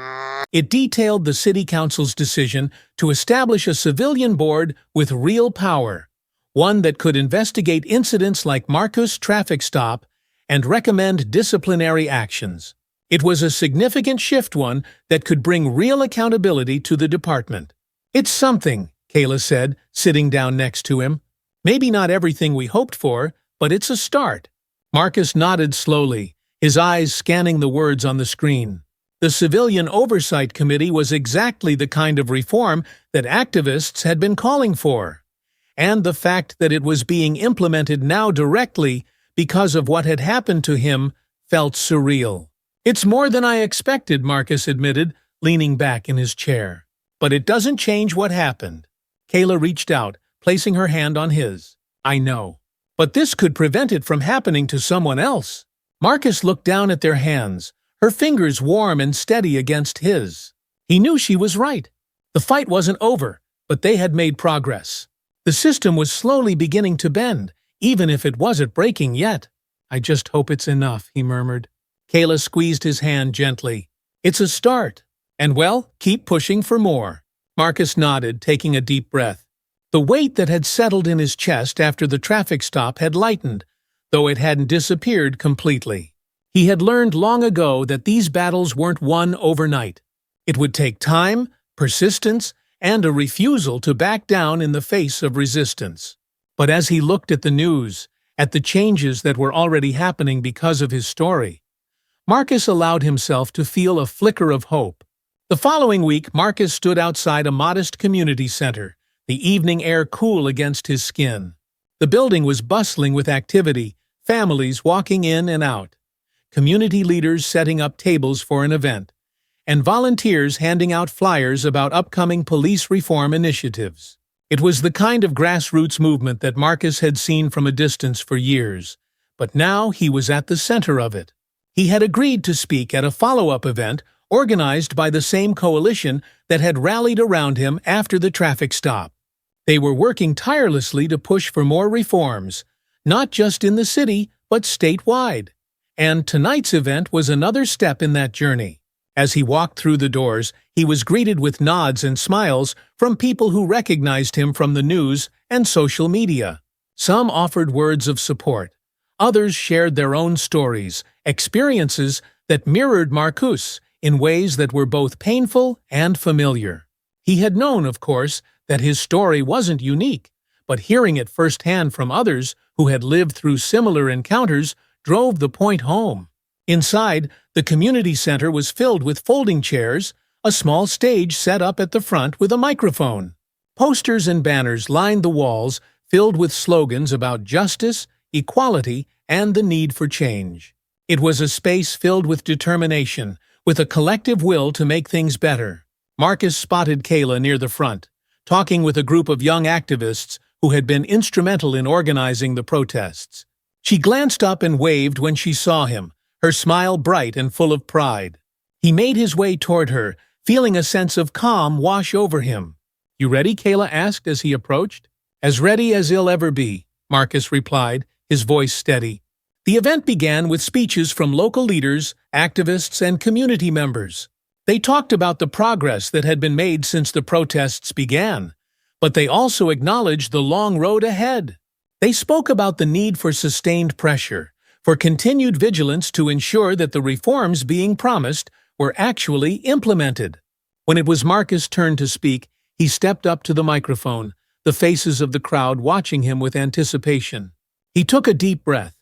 It detailed the city council's decision to establish a civilian board with real power, one that could investigate incidents like Marcus' traffic stop and recommend disciplinary actions. It was a significant shift, one that could bring real accountability to the department. "It's something," Kayla said, sitting down next to him. "Maybe not everything we hoped for, but it's a start." Marcus nodded slowly, his eyes scanning the words on the screen. The Civilian Oversight Committee was exactly the kind of reform that activists had been calling for. And the fact that it was being implemented now directly because of what had happened to him felt surreal. "It's more than I expected," Marcus admitted, leaning back in his chair. "But it doesn't change what happened." Kayla reached out, placing her hand on his. "I know. But this could prevent it from happening to someone else." Marcus looked down at their hands, her fingers warm and steady against his. He knew she was right. The fight wasn't over, but they had made progress. The system was slowly beginning to bend, even if it wasn't breaking yet. "I just hope it's enough," he murmured. Kayla squeezed his hand gently. "It's a start. And well, keep pushing for more." Marcus nodded, taking a deep breath. The weight that had settled in his chest after the traffic stop had lightened, though it hadn't disappeared completely. He had learned long ago that these battles weren't won overnight. It would take time, persistence, and a refusal to back down in the face of resistance. But as he looked at the news, at the changes that were already happening because of his story, Marcus allowed himself to feel a flicker of hope. The following week, Marcus stood outside a modest community center, the evening air cool against his skin. The building was bustling with activity, families walking in and out, community leaders setting up tables for an event, and volunteers handing out flyers about upcoming police reform initiatives. It was the kind of grassroots movement that Marcus had seen from a distance for years, but now he was at the center of it. He had agreed to speak at a follow-up event organized by the same coalition that had rallied around him after the traffic stop. They were working tirelessly to push for more reforms, not just in the city, but statewide. And tonight's event was another step in that journey. As he walked through the doors, he was greeted with nods and smiles from people who recognized him from the news and social media. Some offered words of support. Others shared their own stories, experiences that mirrored Marcus in ways that were both painful and familiar. He had known, of course, that his story wasn't unique, but hearing it firsthand from others who had lived through similar encounters drove the point home. Inside, the community center was filled with folding chairs, a small stage set up at the front with a microphone. Posters and banners lined the walls, filled with slogans about justice, equality, and the need for change. It was a space filled with determination, with a collective will to make things better. Marcus spotted Kayla near the front, talking with a group of young activists who had been instrumental in organizing the protests. She glanced up and waved when she saw him, her smile bright and full of pride. He made his way toward her, feeling a sense of calm wash over him. "You ready?" Kayla asked as he approached. "As ready as he'll ever be," Marcus replied, his voice steady. The event began with speeches from local leaders, activists, and community members. They talked about the progress that had been made since the protests began, but they also acknowledged the long road ahead. They spoke about the need for sustained pressure, for continued vigilance to ensure that the reforms being promised were actually implemented. When it was Marcus' turn to speak, he stepped up to the microphone, the faces of the crowd watching him with anticipation. He took a deep breath,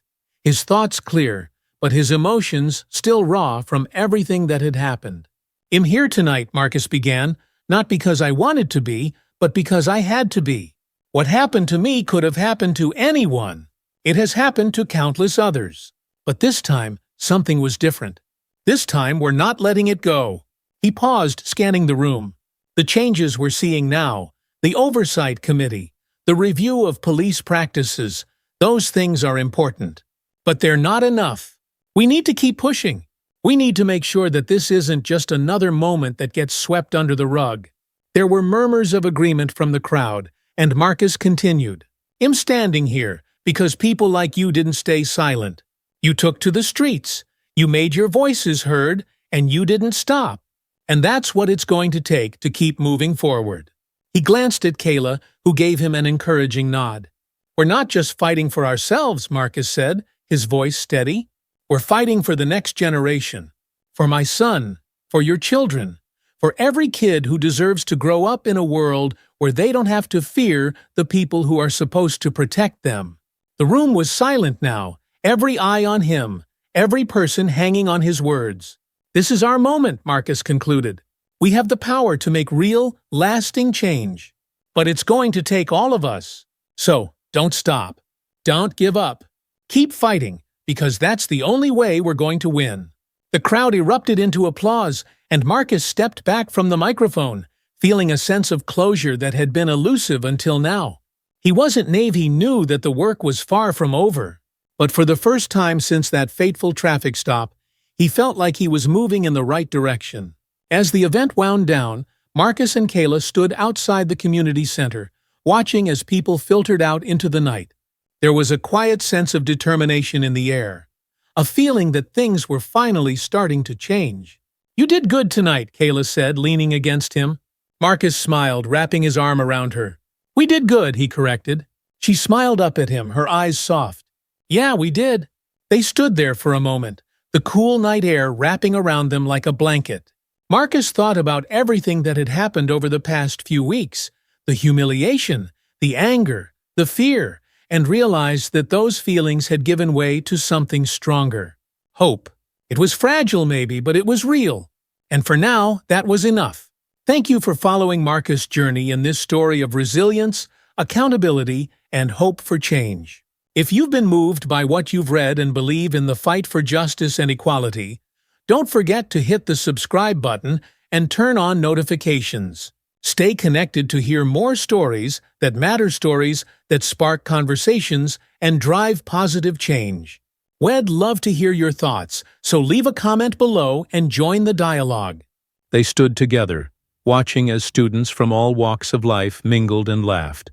his thoughts clear, but his emotions still raw from everything that had happened. "I'm here tonight," Marcus began, "not because I wanted to be, but because I had to be. What happened to me could have happened to anyone. It has happened to countless others. But this time, something was different. This time, we're not letting it go." He paused, scanning the room. The changes we're seeing now, the oversight committee, the review of police practices, those things are important. But they're not enough. We need to keep pushing. We need to make sure that this isn't just another moment that gets swept under the rug. There were murmurs of agreement from the crowd, and Marcus continued. "I'm standing here because people like you didn't stay silent. You took to the streets. You made your voices heard, and you didn't stop. And that's what it's going to take to keep moving forward." He glanced at Kayla, who gave him an encouraging nod. "We're not just fighting for ourselves," Marcus said, his voice steady. "We're fighting for the next generation. For my son, for your children, for every kid who deserves to grow up in a world where they don't have to fear the people who are supposed to protect them." The room was silent now, every eye on him, every person hanging on his words. "This is our moment," Marcus concluded. "We have the power to make real, lasting change. But it's going to take all of us. So, don't stop. Don't give up. Keep fighting, because that's the only way we're going to win." The crowd erupted into applause, and Marcus stepped back from the microphone, feeling a sense of closure that had been elusive until now. He wasn't naive, he knew that the work was far from over. But for the first time since that fateful traffic stop, he felt like he was moving in the right direction. As the event wound down, Marcus and Kayla stood outside the community center, watching as people filtered out into the night. There was a quiet sense of determination in the air, a feeling that things were finally starting to change. "You did good tonight," Kayla said, leaning against him. Marcus smiled, wrapping his arm around her. "We did good," he corrected. She smiled up at him, her eyes soft. "Yeah, we did." They stood there for a moment, the cool night air wrapping around them like a blanket. Marcus thought about everything that had happened over the past few weeks, the humiliation, the anger, the fear, and realized that those feelings had given way to something stronger. Hope. It was fragile maybe, but it was real. And for now, that was enough. Thank you for following Marcus' journey in this story of resilience, accountability, and hope for change. If you've been moved by what you've read and believe in the fight for justice and equality, don't forget to hit the subscribe button and turn on notifications. Stay connected to hear more stories that matter, stories that spark conversations and drive positive change. We'd love to hear your thoughts, so leave a comment below and join the dialogue. They stood together, watching as students from all walks of life mingled and laughed.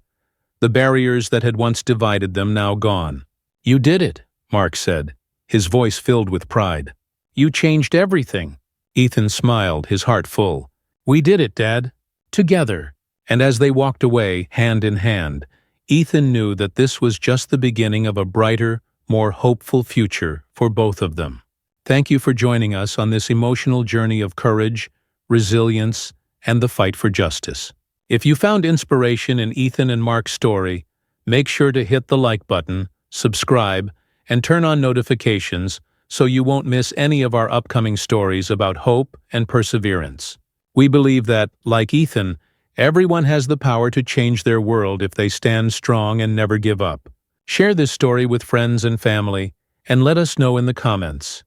The barriers that had once divided them now gone. "You did it," Mark said, his voice filled with pride. "You changed everything." Ethan smiled, his heart full. "We did it, Dad. Together." And as they walked away, hand in hand, Ethan knew that this was just the beginning of a brighter, more hopeful future for both of them. Thank you for joining us on this emotional journey of courage, resilience, and the fight for justice. If you found inspiration in Ethan and Mark's story, make sure to hit the like button, subscribe, and turn on notifications so you won't miss any of our upcoming stories about hope and perseverance. We believe that, like Ethan, Everyone has the power to change their world if they stand strong and never give up. Share this story with friends and family, and let us know in the comments.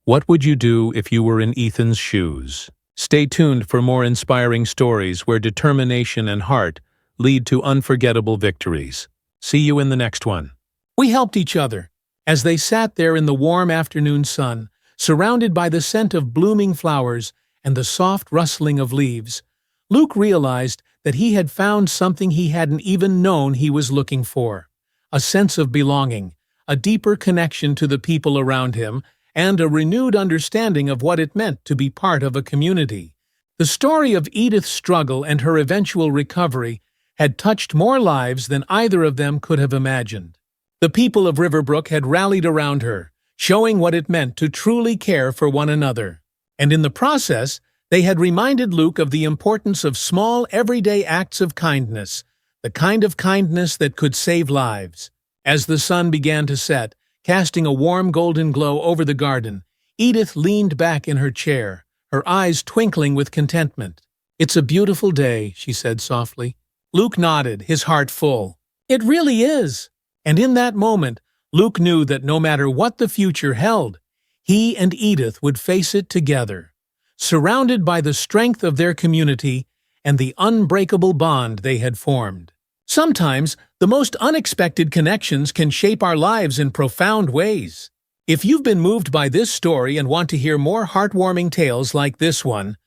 What would you do if you were in Ethan's shoes? Stay tuned for more inspiring stories where determination and heart lead to unforgettable victories. See you in the next one. We helped each other. As they sat there in the warm afternoon sun, surrounded by the scent of blooming flowers and the soft rustling of leaves, Luke realized that he had found something he hadn't even known he was looking for. A sense of belonging, a deeper connection to the people around him, and a renewed understanding of what it meant to be part of a community. The story of Edith's struggle and her eventual recovery had touched more lives than either of them could have imagined. The people of Riverbrook had rallied around her, showing what it meant to truly care for one another. And in the process, they had reminded Luke of the importance of small, everyday acts of kindness, the kind of kindness that could save lives. As the sun began to set, casting a warm golden glow over the garden, Edith leaned back in her chair, her eyes twinkling with contentment. "It's a beautiful day," she said softly. Luke nodded, his heart full. "It really is." And in that moment, Luke knew that no matter what the future held, he and Edith would face it together, surrounded by the strength of their community and the unbreakable bond they had formed. Sometimes, the most unexpected connections can shape our lives in profound ways. If you've been moved by this story and want to hear more heartwarming tales like this one,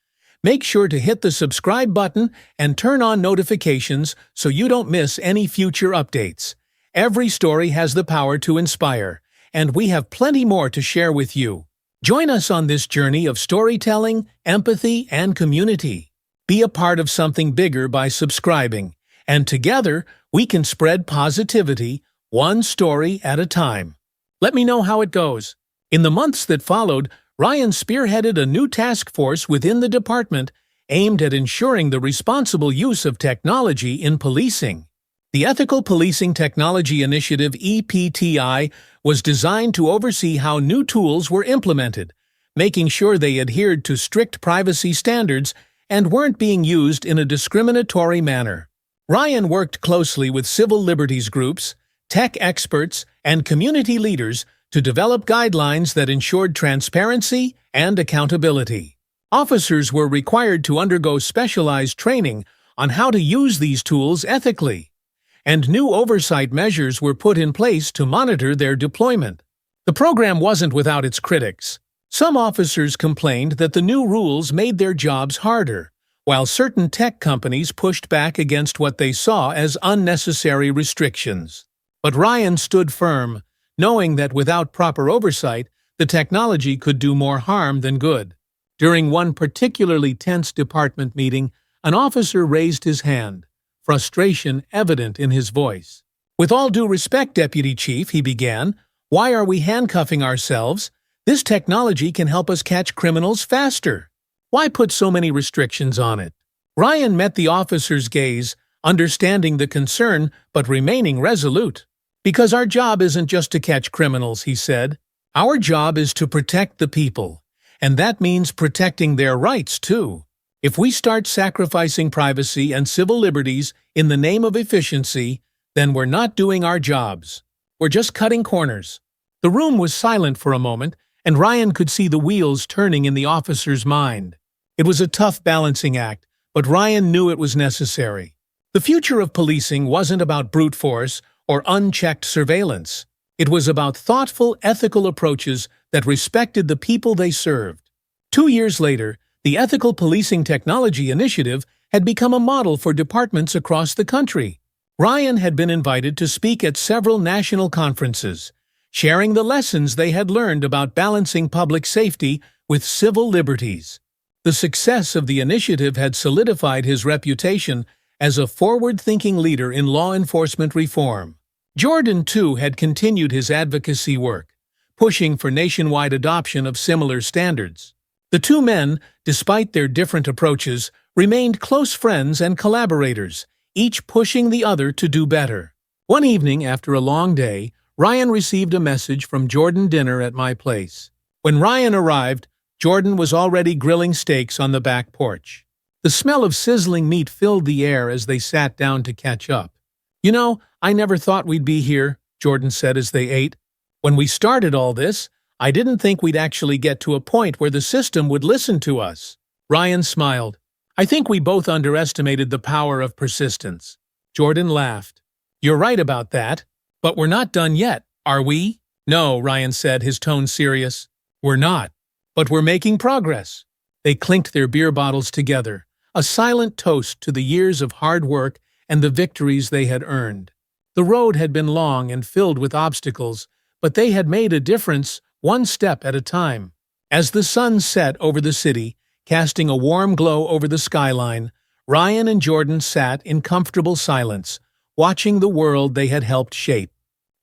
make sure to hit the subscribe button and turn on notifications so you don't miss any future updates. Every story has the power to inspire, and we have plenty more to share with you. Join us on this journey of storytelling, empathy, and community. Be a part of something bigger by subscribing, and together we can spread positivity, one story at a time. Let me know how it goes. In the months that followed, Ryan spearheaded a new task force within the department aimed at ensuring the responsible use of technology in policing. The Ethical Policing Technology Initiative (EPTI) was designed to oversee how new tools were implemented, making sure they adhered to strict privacy standards and weren't being used in a discriminatory manner. Ryan worked closely with civil liberties groups, tech experts, and community leaders to develop guidelines that ensured transparency and accountability. Officers were required to undergo specialized training on how to use these tools ethically, and new oversight measures were put in place to monitor their deployment. The program wasn't without its critics. Some officers complained that the new rules made their jobs harder, while certain tech companies pushed back against what they saw as unnecessary restrictions. But Ryan stood firm, knowing that without proper oversight, the technology could do more harm than good. During one particularly tense department meeting, an officer raised his hand, frustration evident in his voice. "With all due respect, Deputy Chief," he began, "why are we handcuffing ourselves? This technology can help us catch criminals faster. Why put so many restrictions on it?" Ryan met the officer's gaze, understanding the concern but remaining resolute. "Because our job isn't just to catch criminals," he said. "Our job is to protect the people, and that means protecting their rights too. If we start sacrificing privacy and civil liberties in the name of efficiency, then we're not doing our jobs. We're just cutting corners." The room was silent for a moment, and Ryan could see the wheels turning in the officer's mind. It was a tough balancing act, but Ryan knew it was necessary. The future of policing wasn't about brute force or unchecked surveillance. It was about thoughtful, ethical approaches that respected the people they served. 2 years later, the Ethical Policing Technology Initiative had become a model for departments across the country. Ryan had been invited to speak at several national conferences, sharing the lessons they had learned about balancing public safety with civil liberties. The success of the initiative had solidified his reputation as a forward-thinking leader in law enforcement reform. Jordan, too, had continued his advocacy work, pushing for nationwide adoption of similar standards. The two men, despite their different approaches, remained close friends and collaborators, each pushing the other to do better. One evening, after a long day, Ryan received a message from Jordan dinner at my place. When Ryan arrived, Jordan was already grilling steaks on the back porch. The smell of sizzling meat filled the air as they sat down to catch up. "You know, I never thought we'd be here," Jordan said as they ate. "When we started all this, I didn't think we'd actually get to a point where the system would listen to us." Ryan smiled. "I think we both underestimated the power of persistence." Jordan laughed. "You're right about that. But we're not done yet, are we?" "No," Ryan said, his tone serious. "We're not. But we're making progress." They clinked their beer bottles together, a silent toast to the years of hard work and the victories they had earned. The road had been long and filled with obstacles, but they had made a difference, one step at a time. As the sun set over the city, casting a warm glow over the skyline, Ryan and Jordan sat in comfortable silence, watching the world they had helped shape.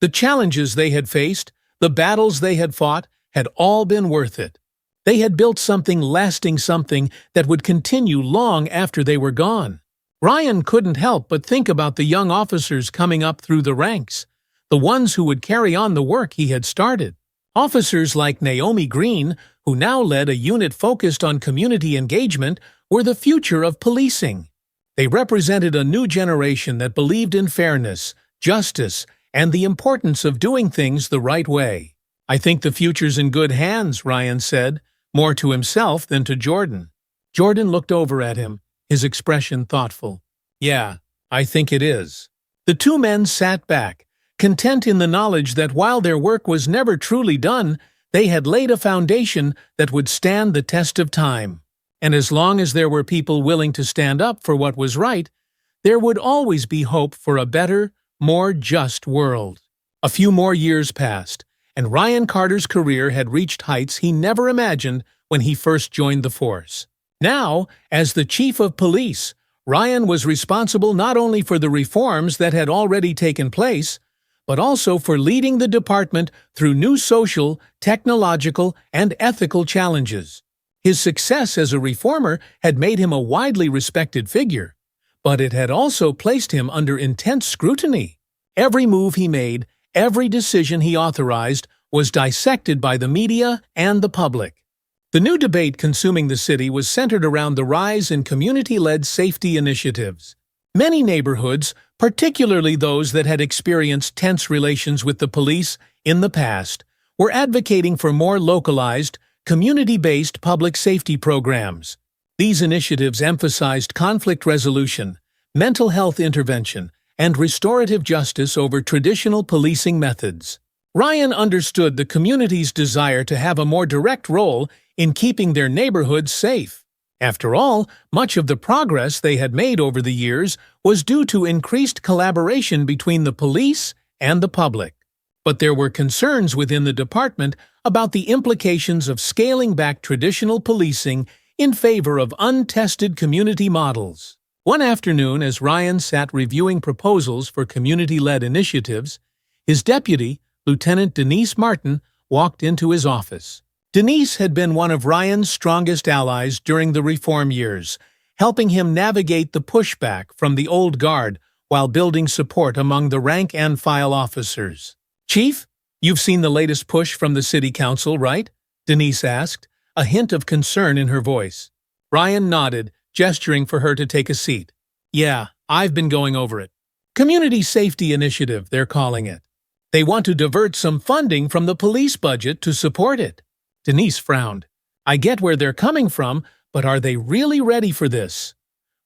The challenges they had faced, the battles they had fought, had all been worth it. They had built something lasting, something that would continue long after they were gone. Ryan couldn't help but think about the young officers coming up through the ranks, the ones who would carry on the work he had started. Officers like Naomi Green, who now led a unit focused on community engagement, were the future of policing. They represented a new generation that believed in fairness, justice, and the importance of doing things the right way. "I think the future's in good hands," Ryan said, more to himself than to Jordan. Jordan looked over at him, his expression thoughtful. "Yeah, I think it is." The two men sat back, content in the knowledge that while their work was never truly done, they had laid a foundation that would stand the test of time. And as long as there were people willing to stand up for what was right, there would always be hope for a better, more just world. A few more years passed, and Ryan Carter's career had reached heights he never imagined when he first joined the force. Now, as the chief of police, Ryan was responsible not only for the reforms that had already taken place, but also for leading the department through new social, technological, and ethical challenges. His success as a reformer had made him a widely respected figure, but it had also placed him under intense scrutiny. Every move he made, every decision he authorized, was dissected by the media and the public. The new debate consuming the city was centered around the rise in community-led safety initiatives. Many neighborhoods, particularly those that had experienced tense relations with the police in the past, were advocating for more localized, community-based public safety programs. These initiatives emphasized conflict resolution, mental health intervention, and restorative justice over traditional policing methods. Ryan understood the community's desire to have a more direct role in keeping their neighborhoods safe. After all, much of the progress they had made over the years was due to increased collaboration between the police and the public. But there were concerns within the department about the implications of scaling back traditional policing in favor of untested community models. One afternoon, as Ryan sat reviewing proposals for community-led initiatives, his deputy, Lieutenant Denise Martin, walked into his office. Denise had been one of Ryan's strongest allies during the reform years, helping him navigate the pushback from the old guard while building support among the rank-and-file officers. "Chief, you've seen the latest push from the city council, right?" Denise asked, a hint of concern in her voice. Ryan nodded, gesturing for her to take a seat. "Yeah, I've been going over it. Community Safety Initiative, they're calling it. They want to divert some funding from the police budget to support it." Denise frowned. "I get where they're coming from, but are they really ready for this?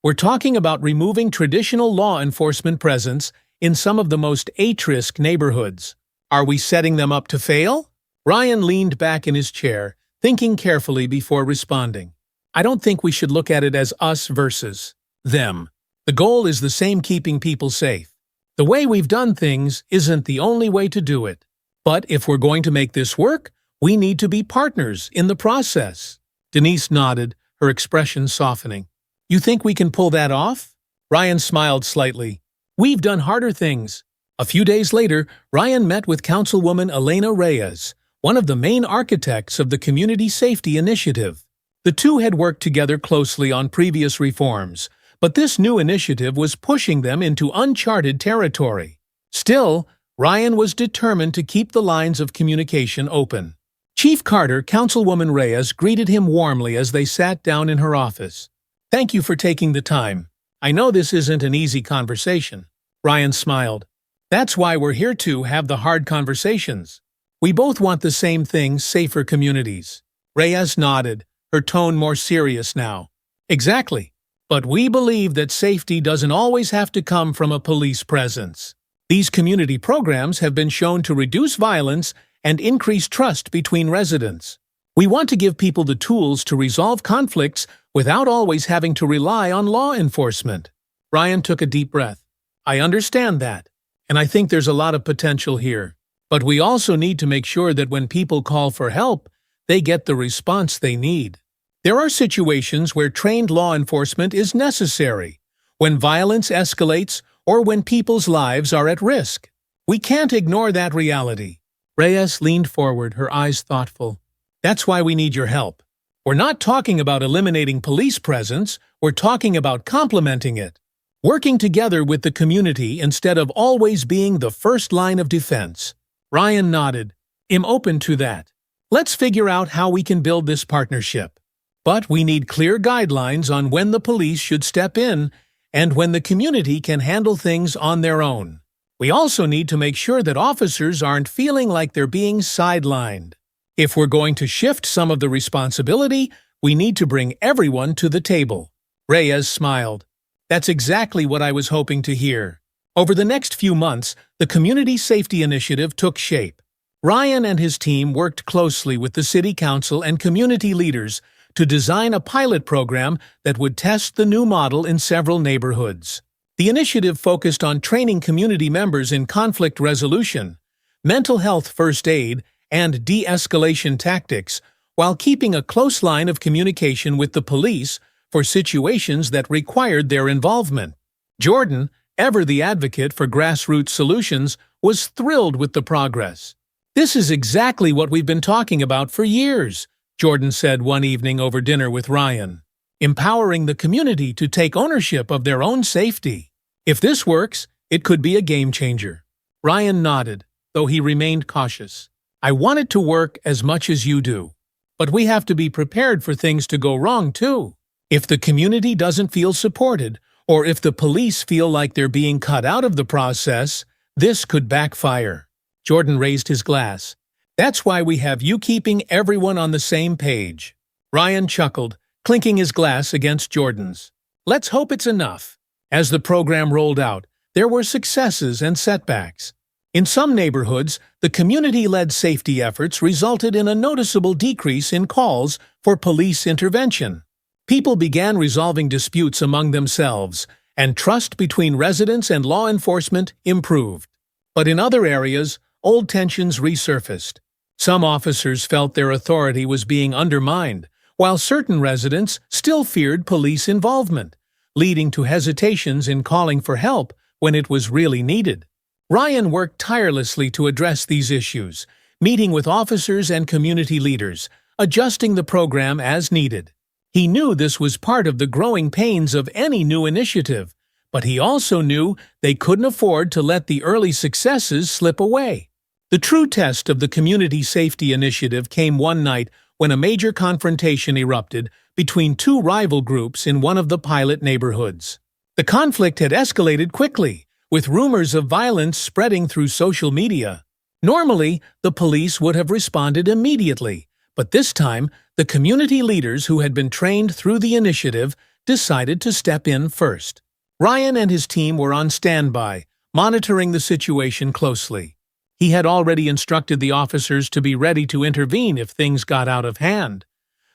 We're talking about removing traditional law enforcement presence in some of the most at-risk neighborhoods. Are we setting them up to fail?" Ryan leaned back in his chair, thinking carefully before responding. "I don't think we should look at it as us versus them. The goal is the same, keeping people safe. The way we've done things isn't the only way to do it. But if we're going to make this work, we need to be partners in the process." Denise nodded, her expression softening. "You think we can pull that off?" Ryan smiled slightly. "We've done harder things." A few days later, Ryan met with Councilwoman Elena Reyes, one of the main architects of the Community Safety Initiative. The two had worked together closely on previous reforms, but this new initiative was pushing them into uncharted territory. Still, Ryan was determined to keep the lines of communication open. Chief Carter, Councilwoman Reyes, greeted him warmly as they sat down in her office. Thank you for taking the time. I know this isn't an easy conversation. Ryan smiled. That's why we're here to have the hard conversations. We both want the same thing, safer communities. Reyes nodded, her tone more serious now. Exactly. But we believe that safety doesn't always have to come from a police presence. These community programs have been shown to reduce violence and increase trust between residents. We want to give people the tools to resolve conflicts without always having to rely on law enforcement. Ryan took a deep breath. I understand that, and I think there's a lot of potential here. But we also need to make sure that when people call for help, they get the response they need. There are situations where trained law enforcement is necessary, when violence escalates or when people's lives are at risk. We can't ignore that reality. Reyes leaned forward, her eyes thoughtful. That's why we need your help. We're not talking about eliminating police presence, we're talking about complementing it. Working together with the community instead of always being the first line of defense. Ryan nodded. I'm open to that. Let's figure out how we can build this partnership. But we need clear guidelines on when the police should step in and when the community can handle things on their own. We also need to make sure that officers aren't feeling like they're being sidelined. If we're going to shift some of the responsibility, we need to bring everyone to the table. Reyes smiled. That's exactly what I was hoping to hear. Over the next few months, the Community Safety Initiative took shape. Ryan and his team worked closely with the City Council and community leaders to design a pilot program that would test the new model in several neighborhoods. The initiative focused on training community members in conflict resolution, mental health first aid, and de-escalation tactics, while keeping a close line of communication with the police for situations that required their involvement. Jordan, ever the advocate for grassroots solutions, was thrilled with the progress. This is exactly what we've been talking about for years, Jordan said one evening over dinner with Ryan. Empowering the community to take ownership of their own safety. If this works, it could be a game changer. Ryan nodded, though he remained cautious. I want it to work as much as you do. But we have to be prepared for things to go wrong, too. If the community doesn't feel supported, or if the police feel like they're being cut out of the process, this could backfire. Jordan raised his glass. That's why we have you keeping everyone on the same page. Ryan chuckled, clinking his glass against Jordan's. Let's hope it's enough. As the program rolled out, there were successes and setbacks. In some neighborhoods, the community-led safety efforts resulted in a noticeable decrease in calls for police intervention. People began resolving disputes among themselves, and trust between residents and law enforcement improved. But in other areas, old tensions resurfaced. Some officers felt their authority was being undermined, while certain residents still feared police involvement, leading to hesitations in calling for help when it was really needed. Ryan worked tirelessly to address these issues, meeting with officers and community leaders, adjusting the program as needed. He knew this was part of the growing pains of any new initiative, but he also knew they couldn't afford to let the early successes slip away. The true test of the Community Safety Initiative came one night when a major confrontation erupted between two rival groups in one of the pilot neighborhoods. The conflict had escalated quickly, with rumors of violence spreading through social media. Normally, the police would have responded immediately, but this time, the community leaders who had been trained through the initiative decided to step in first. Ryan and his team were on standby, monitoring the situation closely. He had already instructed the officers to be ready to intervene if things got out of hand.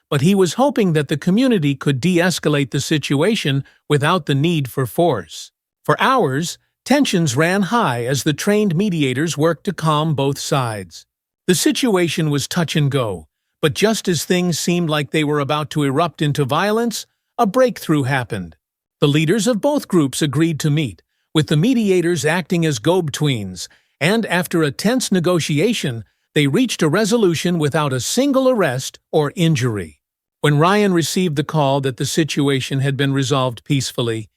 But he was hoping that the community could de-escalate the situation without the need for force. For hours, tensions ran high as the trained mediators worked to calm both sides. The situation was touch and go, but just as things seemed like they were about to erupt into violence, a breakthrough happened. The leaders of both groups agreed to meet, with the mediators acting as go-betweens, and after a tense negotiation, they reached a resolution without a single arrest or injury. When Ryan received the call that the situation had been resolved peacefully,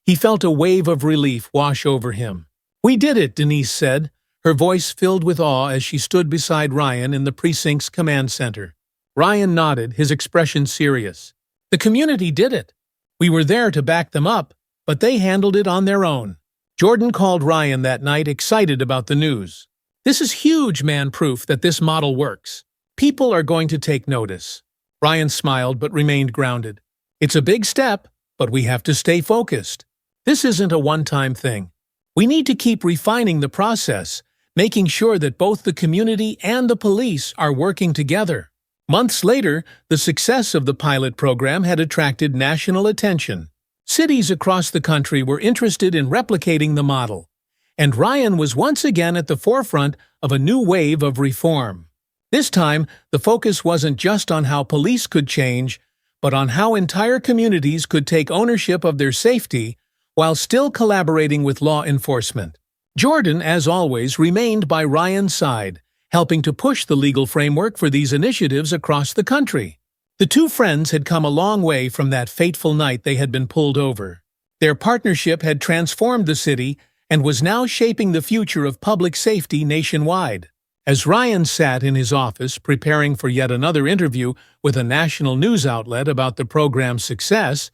he felt a wave of relief wash over him. "We did it," Denise said, her voice filled with awe as she stood beside Ryan in the precinct's command center. Ryan nodded, his expression serious. "The community did it. We were there to back them up, but they handled it on their own. Jordan called Ryan that night, excited about the news. This is huge, man, proof that this model works. People are going to take notice. Ryan smiled but remained grounded. It's a big step, but we have to stay focused. This isn't a one-time thing. We need to keep refining the process, making sure that both the community and the police are working together. Months later, the success of the pilot program had attracted national attention. Cities across the country were interested in replicating the model, and Ryan was once again at the forefront of a new wave of reform. This time, the focus wasn't just on how police could change, but on how entire communities could take ownership of their safety while still collaborating with law enforcement. Jordan, as always, remained by Ryan's side, helping to push the legal framework for these initiatives across the country. The two friends had come a long way from that fateful night they had been pulled over. Their partnership had transformed the city and was now shaping the future of public safety nationwide. As Ryan sat in his office preparing for yet another interview with a national news outlet about the program's success,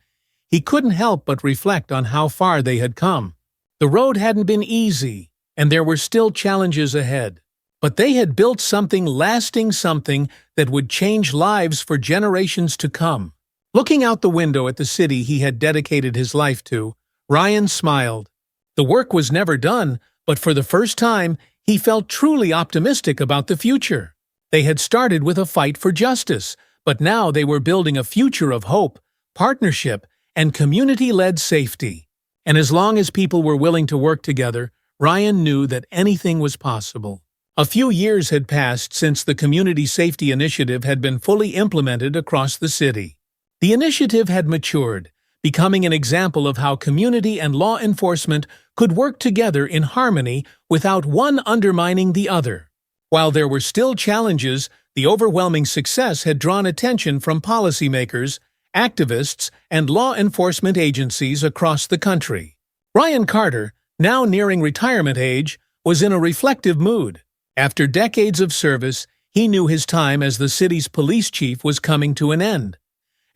he couldn't help but reflect on how far they had come. The road hadn't been easy, and there were still challenges ahead. But they had built something lasting, something that would change lives for generations to come. Looking out the window at the city he had dedicated his life to, Ryan smiled. The work was never done, but for the first time, he felt truly optimistic about the future. They had started with a fight for justice, but now they were building a future of hope, partnership, and community-led safety. And as long as people were willing to work together, Ryan knew that anything was possible. A few years had passed since the Community Safety Initiative had been fully implemented across the city. The initiative had matured, becoming an example of how community and law enforcement could work together in harmony without one undermining the other. While there were still challenges, the overwhelming success had drawn attention from policymakers, activists, and law enforcement agencies across the country. Ryan Carter, now nearing retirement age, was in a reflective mood. After decades of service, he knew his time as the city's police chief was coming to an end.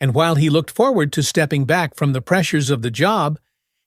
And while he looked forward to stepping back from the pressures of the job,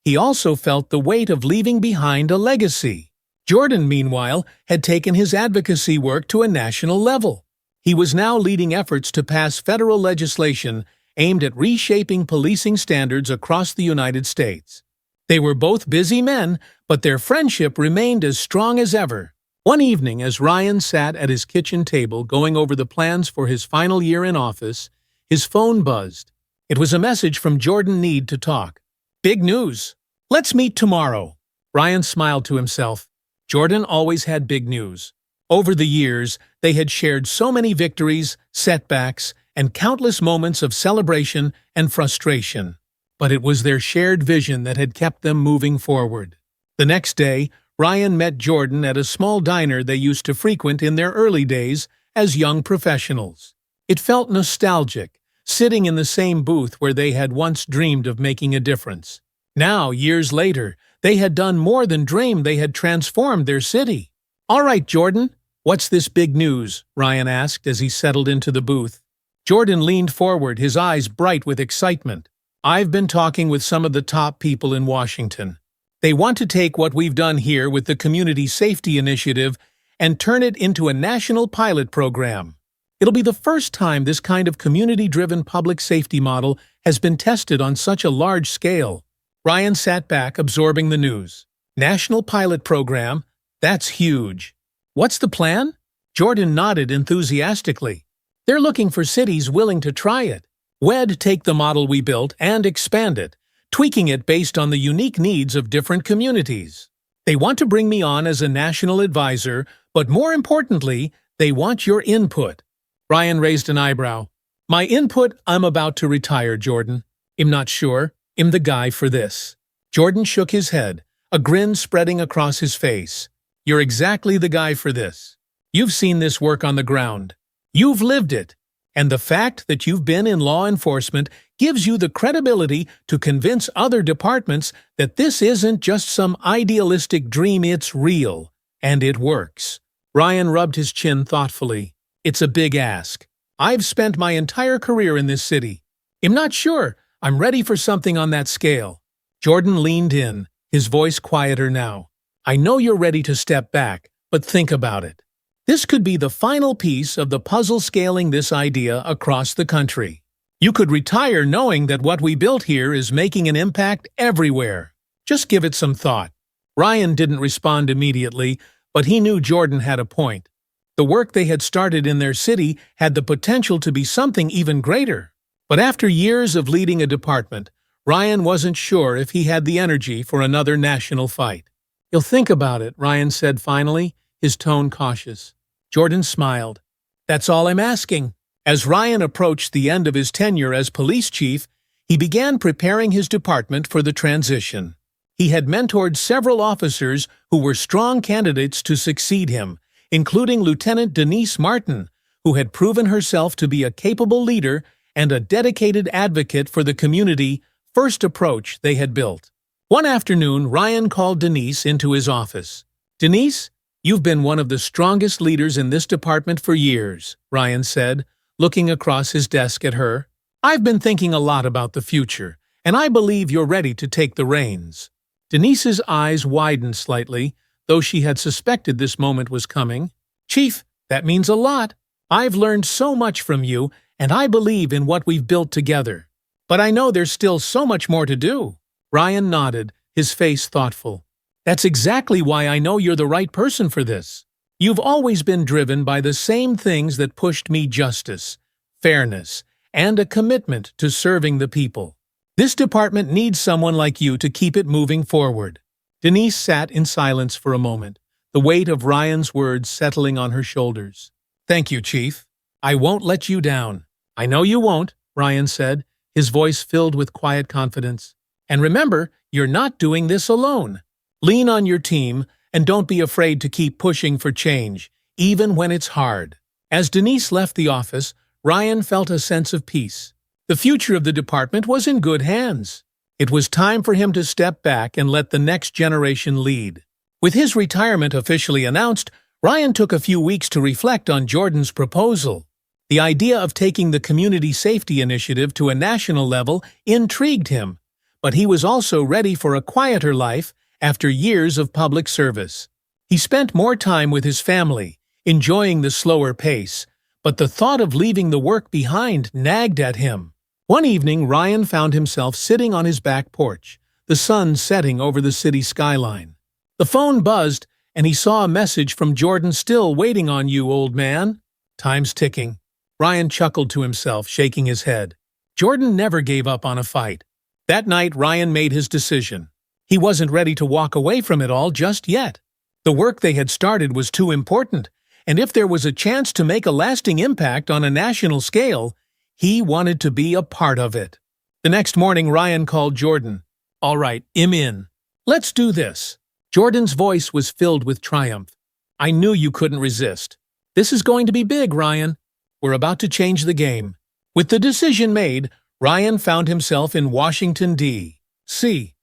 he also felt the weight of leaving behind a legacy. Jordan, meanwhile, had taken his advocacy work to a national level. He was now leading efforts to pass federal legislation aimed at reshaping policing standards across the United States. They were both busy men, but their friendship remained as strong as ever. One evening, as Ryan sat at his kitchen table going over the plans for his final year in office, his phone buzzed. It was a message from Jordan. Need to talk. Big news. Let's meet tomorrow. Ryan smiled to himself. Jordan always had big news. Over the years, they had shared so many victories, setbacks, and countless moments of celebration and frustration. But it was their shared vision that had kept them moving forward. The next day, Ryan met Jordan at a small diner they used to frequent in their early days as young professionals. It felt nostalgic, sitting in the same booth where they had once dreamed of making a difference. Now, years later, they had done more than dream. They had transformed their city. "All right, Jordan, what's this big news?" Ryan asked as he settled into the booth. Jordan leaned forward, his eyes bright with excitement. "I've been talking with some of the top people in Washington. They want to take what we've done here with the Community Safety Initiative and turn it into a national pilot program. It'll be the first time this kind of community-driven public safety model has been tested on such a large scale." Ryan sat back, absorbing the news. "National pilot program? That's huge. What's the plan?" Jordan nodded enthusiastically. "They're looking for cities willing to try it. We'd take the model we built and expand it, tweaking it based on the unique needs of different communities. They want to bring me on as a national advisor, but more importantly, they want your input." Ryan raised an eyebrow. "My input? I'm about to retire, Jordan. I'm not sure I'm the guy for this." Jordan shook his head, a grin spreading across his face. "You're exactly the guy for this. You've seen this work on the ground. You've lived it. And the fact that you've been in law enforcement gives you the credibility to convince other departments that this isn't just some idealistic dream, it's real, and it works." Ryan rubbed his chin thoughtfully. "It's a big ask. I've spent my entire career in this city. I'm not sure I'm ready for something on that scale." Jordan leaned in, his voice quieter now. "I know you're ready to step back, but think about it. This could be the final piece of the puzzle scaling this idea across the country. You could retire knowing that what we built here is making an impact everywhere. Just give it some thought." Ryan didn't respond immediately, but he knew Jordan had a point. The work they had started in their city had the potential to be something even greater. But after years of leading a department, Ryan wasn't sure if he had the energy for another national fight. "You'll think about it," Ryan said finally, his tone cautious. Jordan smiled. "That's all I'm asking." As Ryan approached the end of his tenure as police chief, he began preparing his department for the transition. He had mentored several officers who were strong candidates to succeed him, including Lieutenant Denise Martin, who had proven herself to be a capable leader and a dedicated advocate for the community first approach they had built. One afternoon, Ryan called Denise into his office. "Denise, you've been one of the strongest leaders in this department for years," Ryan said, looking across his desk at her. "I've been thinking a lot about the future, and I believe you're ready to take the reins." Denise's eyes widened slightly, though she had suspected this moment was coming. "Chief, that means a lot. I've learned so much from you, and I believe in what we've built together. But I know there's still so much more to do." Ryan nodded, his face thoughtful. "That's exactly why I know you're the right person for this. You've always been driven by the same things that pushed me: justice, fairness, and a commitment to serving the people. This department needs someone like you to keep it moving forward." Denise sat in silence for a moment, the weight of Ryan's words settling on her shoulders. "Thank you, Chief. I won't let you down." "I know you won't," Ryan said, his voice filled with quiet confidence. "And remember, you're not doing this alone. Lean on your team, and don't be afraid to keep pushing for change, even when it's hard." As Denise left the office, Ryan felt a sense of peace. The future of the department was in good hands. It was time for him to step back and let the next generation lead. With his retirement officially announced, Ryan took a few weeks to reflect on Jordan's proposal. The idea of taking the community safety initiative to a national level intrigued him, but he was also ready for a quieter life after years of public service. He spent more time with his family, enjoying the slower pace, but the thought of leaving the work behind nagged at him. One evening, Ryan found himself sitting on his back porch, the sun setting over the city skyline. The phone buzzed, and he saw a message from Jordan. "Still waiting on you, old man." "Time's ticking." Ryan chuckled to himself, shaking his head. Jordan never gave up on a fight. That night, Ryan made his decision. He wasn't ready to walk away from it all just yet. The work they had started was too important, and if there was a chance to make a lasting impact on a national scale, he wanted to be a part of it. The next morning, Ryan called Jordan. "All right, I'm in. Let's do this." Jordan's voice was filled with triumph. "I knew you couldn't resist. This is going to be big, Ryan. We're about to change the game." With the decision made, Ryan found himself in Washington, D.C.,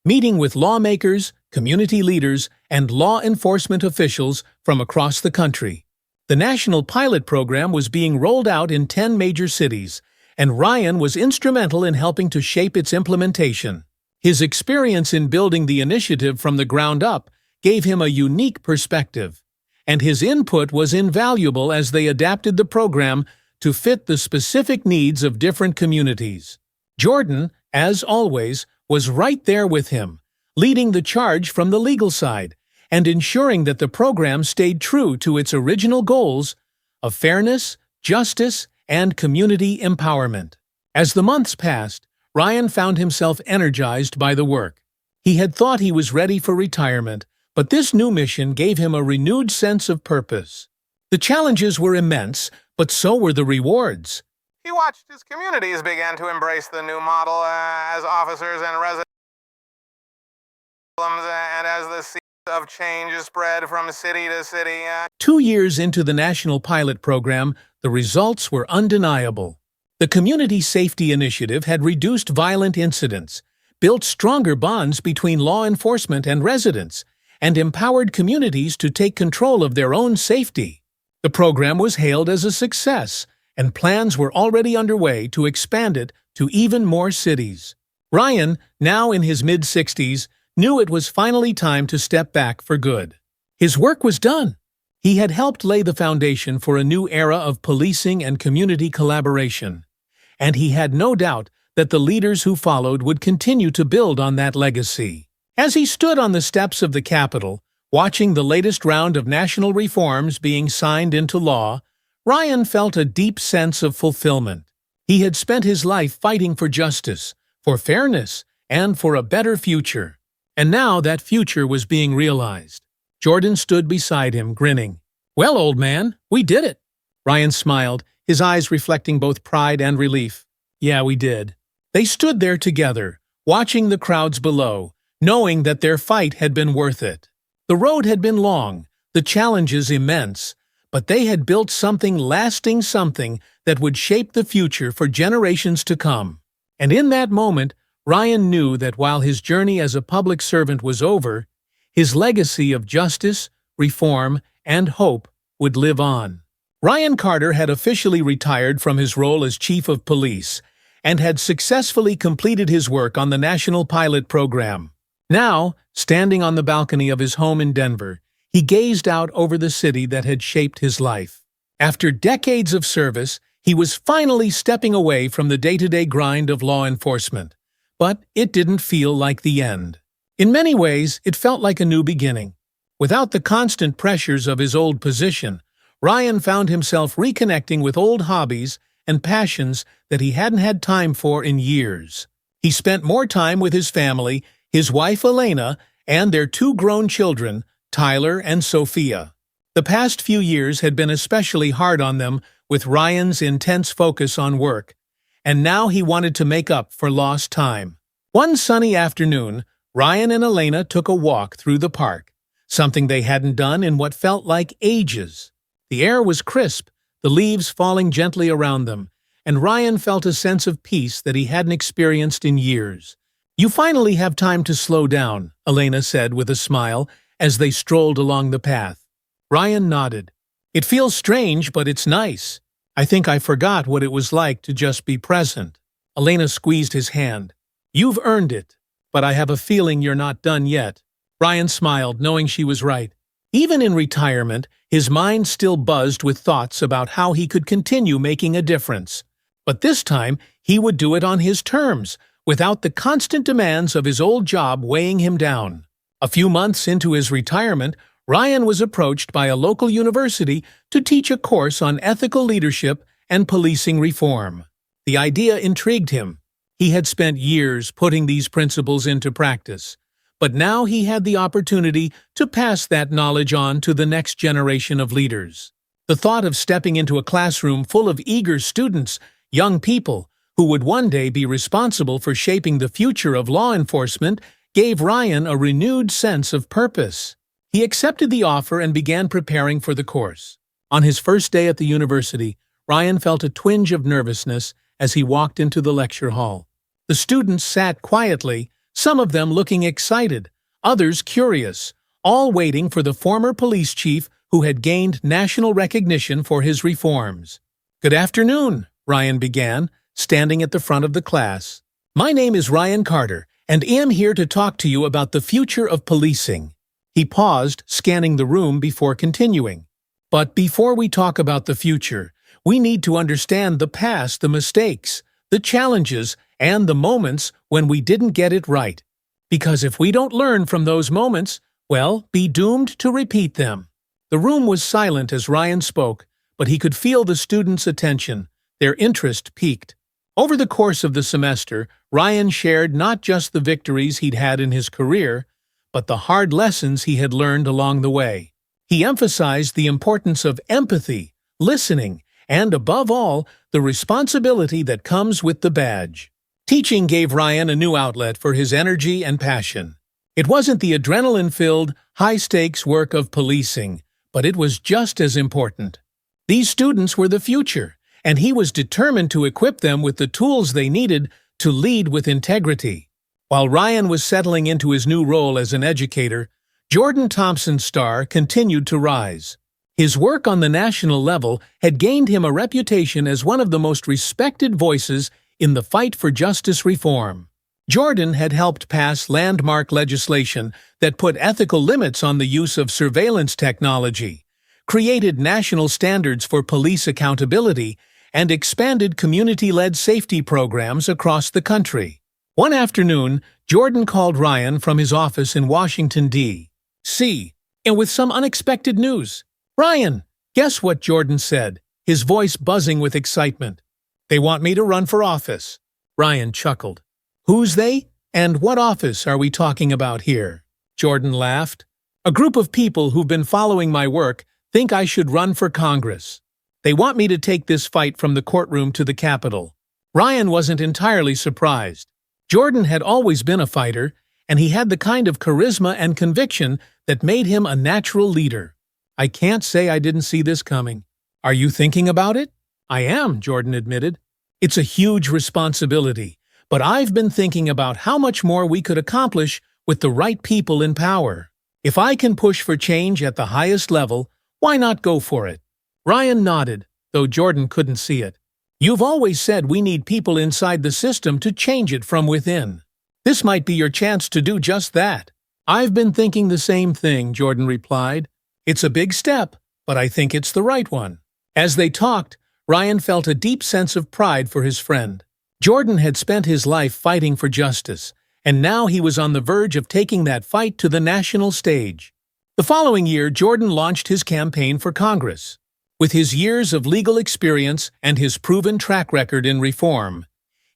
meeting with lawmakers, community leaders, and law enforcement officials from across the country. The national pilot program was being rolled out in 10 major cities, and Ryan was instrumental in helping to shape its implementation. His experience in building the initiative from the ground up gave him a unique perspective, and his input was invaluable as they adapted the program to fit the specific needs of different communities. Jordan, as always, was right there with him, leading the charge from the legal side, and ensuring that the program stayed true to its original goals of fairness, justice, and community empowerment. As the months passed, Ryan found himself energized by the work. He had thought he was ready for retirement, but this new mission gave him a renewed sense of purpose. The challenges were immense, but so were the rewards. He watched as communities began to embrace the new model, as officers and residents, and as the seeds of change spread from city to city. 2 years into the national pilot program, the results were undeniable. The Community Safety Initiative had reduced violent incidents, built stronger bonds between law enforcement and residents, and empowered communities to take control of their own safety. The program was hailed as a success, and plans were already underway to expand it to even more cities. Ryan, now in his mid-60s, knew it was finally time to step back for good. His work was done. He had helped lay the foundation for a new era of policing and community collaboration, and he had no doubt that the leaders who followed would continue to build on that legacy. As he stood on the steps of the Capitol, watching the latest round of national reforms being signed into law, Ryan felt a deep sense of fulfillment. He had spent his life fighting for justice, for fairness, and for a better future. And now that future was being realized. Jordan stood beside him, grinning. "Well, old man, we did it." Ryan smiled, his eyes reflecting both pride and relief. "Yeah, we did." They stood there together, watching the crowds below, knowing that their fight had been worth it. The road had been long, the challenges immense, but they had built something lasting, something that would shape the future for generations to come. And in that moment, Ryan knew that while his journey as a public servant was over, his legacy of justice, reform, and hope would live on. Ryan Carter had officially retired from his role as chief of police and had successfully completed his work on the National Pilot Program. Now, standing on the balcony of his home in Denver, he gazed out over the city that had shaped his life. After decades of service, he was finally stepping away from the day-to-day grind of law enforcement. But it didn't feel like the end. In many ways, it felt like a new beginning. Without the constant pressures of his old position, Ryan found himself reconnecting with old hobbies and passions that he hadn't had time for in years. He spent more time with his family, his wife Elena, and their two grown children, Tyler and Sophia. The past few years had been especially hard on them with Ryan's intense focus on work, and now he wanted to make up for lost time. One sunny afternoon, Ryan and Elena took a walk through the park, something they hadn't done in what felt like ages. The air was crisp, the leaves falling gently around them, and Ryan felt a sense of peace that he hadn't experienced in years. "You finally have time to slow down," Elena said with a smile as they strolled along the path. Ryan nodded. "It feels strange, but it's nice. I think I forgot what it was like to just be present." Elena squeezed his hand. "You've earned it, but I have a feeling you're not done yet." Ryan smiled, knowing she was right. Even in retirement, his mind still buzzed with thoughts about how he could continue making a difference. But this time, he would do it on his terms, without the constant demands of his old job weighing him down. A few months into his retirement, Ryan was approached by a local university to teach a course on ethical leadership and policing reform. The idea intrigued him. He had spent years putting these principles into practice, but now he had the opportunity to pass that knowledge on to the next generation of leaders. The thought of stepping into a classroom full of eager students, young people, who would one day be responsible for shaping the future of law enforcement, gave Ryan a renewed sense of purpose. He accepted the offer and began preparing for the course. On his first day at the university, Ryan felt a twinge of nervousness as he walked into the lecture hall. The students sat quietly, some of them looking excited, others curious, all waiting for the former police chief who had gained national recognition for his reforms. "Good afternoon," Ryan began, standing at the front of the class. "My name is Ryan Carter, and am here to talk to you about the future of policing." He paused, scanning the room before continuing. "But before we talk about the future, we need to understand the past, the mistakes, the challenges, and the moments when we didn't get it right. Because if we don't learn from those moments, we'll be doomed to repeat them." The room was silent as Ryan spoke, but he could feel the students' attention, their interest piqued. Over the course of the semester, Ryan shared not just the victories he'd had in his career, but the hard lessons he had learned along the way. He emphasized the importance of empathy, listening, and above all, the responsibility that comes with the badge. Teaching gave Ryan a new outlet for his energy and passion. It wasn't the adrenaline-filled, high-stakes work of policing, but it was just as important. These students were the future, and he was determined to equip them with the tools they needed to lead with integrity. While Ryan was settling into his new role as an educator, Jordan Thompson's star continued to rise. His work on the national level had gained him a reputation as one of the most respected voices in the fight for justice reform. Jordan had helped pass landmark legislation that put ethical limits on the use of surveillance technology, created national standards for police accountability, and expanded community-led safety programs across the country. One afternoon, Jordan called Ryan from his office in Washington, D.C., and with some unexpected news. "Ryan, guess what?" Jordan said, his voice buzzing with excitement. "They want me to run for office." Ryan chuckled. "Who's they? And what office are we talking about here?" Jordan laughed. "A group of people who've been following my work think I should run for Congress. They want me to take this fight from the courtroom to the Capitol." Ryan wasn't entirely surprised. Jordan had always been a fighter, and he had the kind of charisma and conviction that made him a natural leader. "I can't say I didn't see this coming." "Are you thinking about it?" "I am," Jordan admitted. "It's a huge responsibility, but I've been thinking about how much more we could accomplish with the right people in power. If I can push for change at the highest level, why not go for it?" Ryan nodded, though Jordan couldn't see it. "You've always said we need people inside the system to change it from within. This might be your chance to do just that." "I've been thinking the same thing," Jordan replied. "It's a big step, but I think it's the right one." As they talked, Ryan felt a deep sense of pride for his friend. Jordan had spent his life fighting for justice, and now he was on the verge of taking that fight to the national stage. The following year, Jordan launched his campaign for Congress. With his years of legal experience and his proven track record in reform,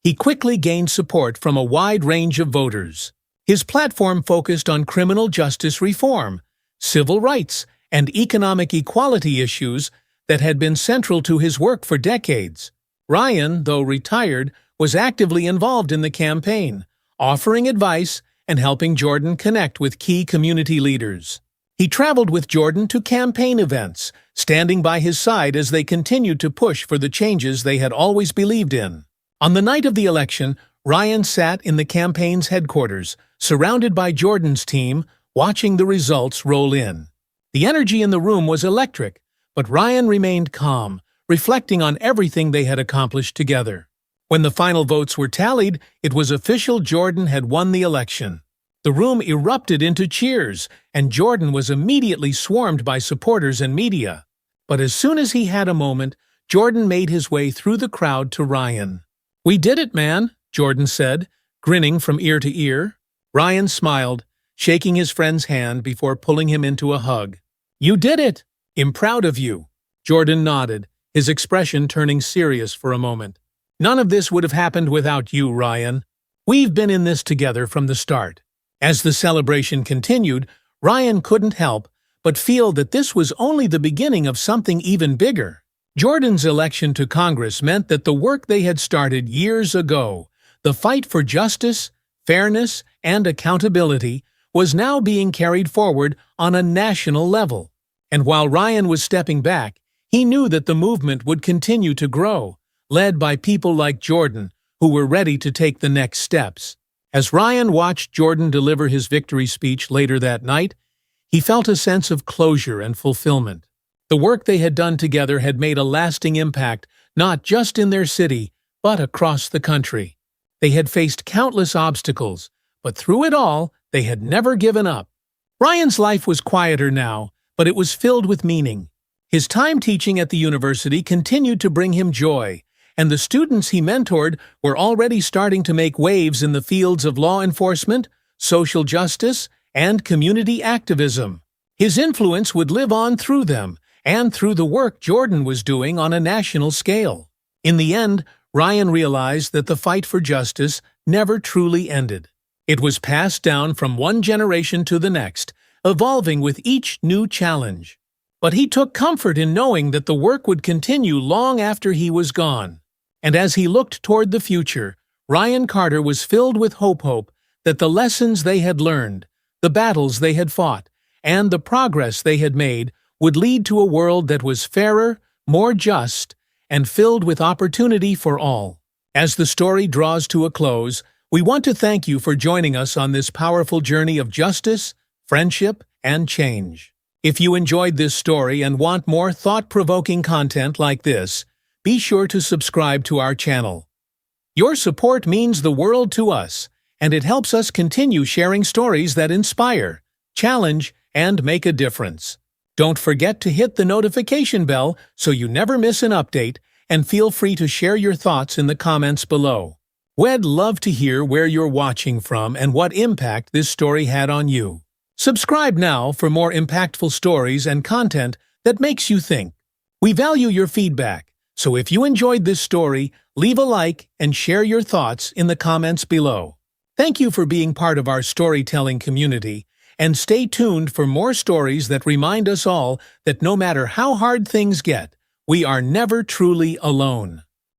he quickly gained support from a wide range of voters. His platform focused on criminal justice reform, civil rights, and economic equality issues that had been central to his work for decades. Ryan, though retired, was actively involved in the campaign, offering advice and helping Jordan connect with key community leaders. He traveled with Jordan to campaign events, standing by his side as they continued to push for the changes they had always believed in. On the night of the election, Ryan sat in the campaign's headquarters, surrounded by Jordan's team, watching the results roll in. The energy in the room was electric, but Ryan remained calm, reflecting on everything they had accomplished together. When the final votes were tallied, it was official: Jordan had won the election. The room erupted into cheers, and Jordan was immediately swarmed by supporters and media. But as soon as he had a moment, Jordan made his way through the crowd to Ryan. "We did it, man," Jordan said, grinning from ear to ear. Ryan smiled, shaking his friend's hand before pulling him into a hug. "You did it! I'm proud of you." Jordan nodded, his expression turning serious for a moment. "None of this would have happened without you, Ryan. We've been in this together from the start." As the celebration continued, Ryan couldn't help but feel that this was only the beginning of something even bigger. Jordan's election to Congress meant that the work they had started years ago, the fight for justice, fairness, and accountability, was now being carried forward on a national level. And while Ryan was stepping back, he knew that the movement would continue to grow, led by people like Jordan, who were ready to take the next steps. As Ryan watched Jordan deliver his victory speech later that night, he felt a sense of closure and fulfillment. The work they had done together had made a lasting impact, not just in their city, but across the country. They had faced countless obstacles, but through it all, they had never given up. Ryan's life was quieter now, but it was filled with meaning. His time teaching at the university continued to bring him joy, and the students he mentored were already starting to make waves in the fields of law enforcement, social justice, and community activism. His influence would live on through them, and through the work Jordan was doing on a national scale. In the end, Ryan realized that the fight for justice never truly ended. It was passed down from one generation to the next, evolving with each new challenge. But he took comfort in knowing that the work would continue long after he was gone. And as he looked toward the future, Ryan Carter was filled with hope that the lessons they had learned, the battles they had fought, and the progress they had made would lead to a world that was fairer, more just, and filled with opportunity for all. As the story draws to a close, we want to thank you for joining us on this powerful journey of justice, friendship, and change. If you enjoyed this story and want more thought-provoking content like this, be sure to subscribe to our channel. Your support means the world to us, and it helps us continue sharing stories that inspire, challenge, and make a difference. Don't forget to hit the notification bell so you never miss an update, and feel free to share your thoughts in the comments below. We'd love to hear where you're watching from and what impact this story had on you. Subscribe now for more impactful stories and content that makes you think. We value your feedback, so if you enjoyed this story, leave a like and share your thoughts in the comments below. Thank you for being part of our storytelling community, and stay tuned for more stories that remind us all that no matter how hard things get, we are never truly alone.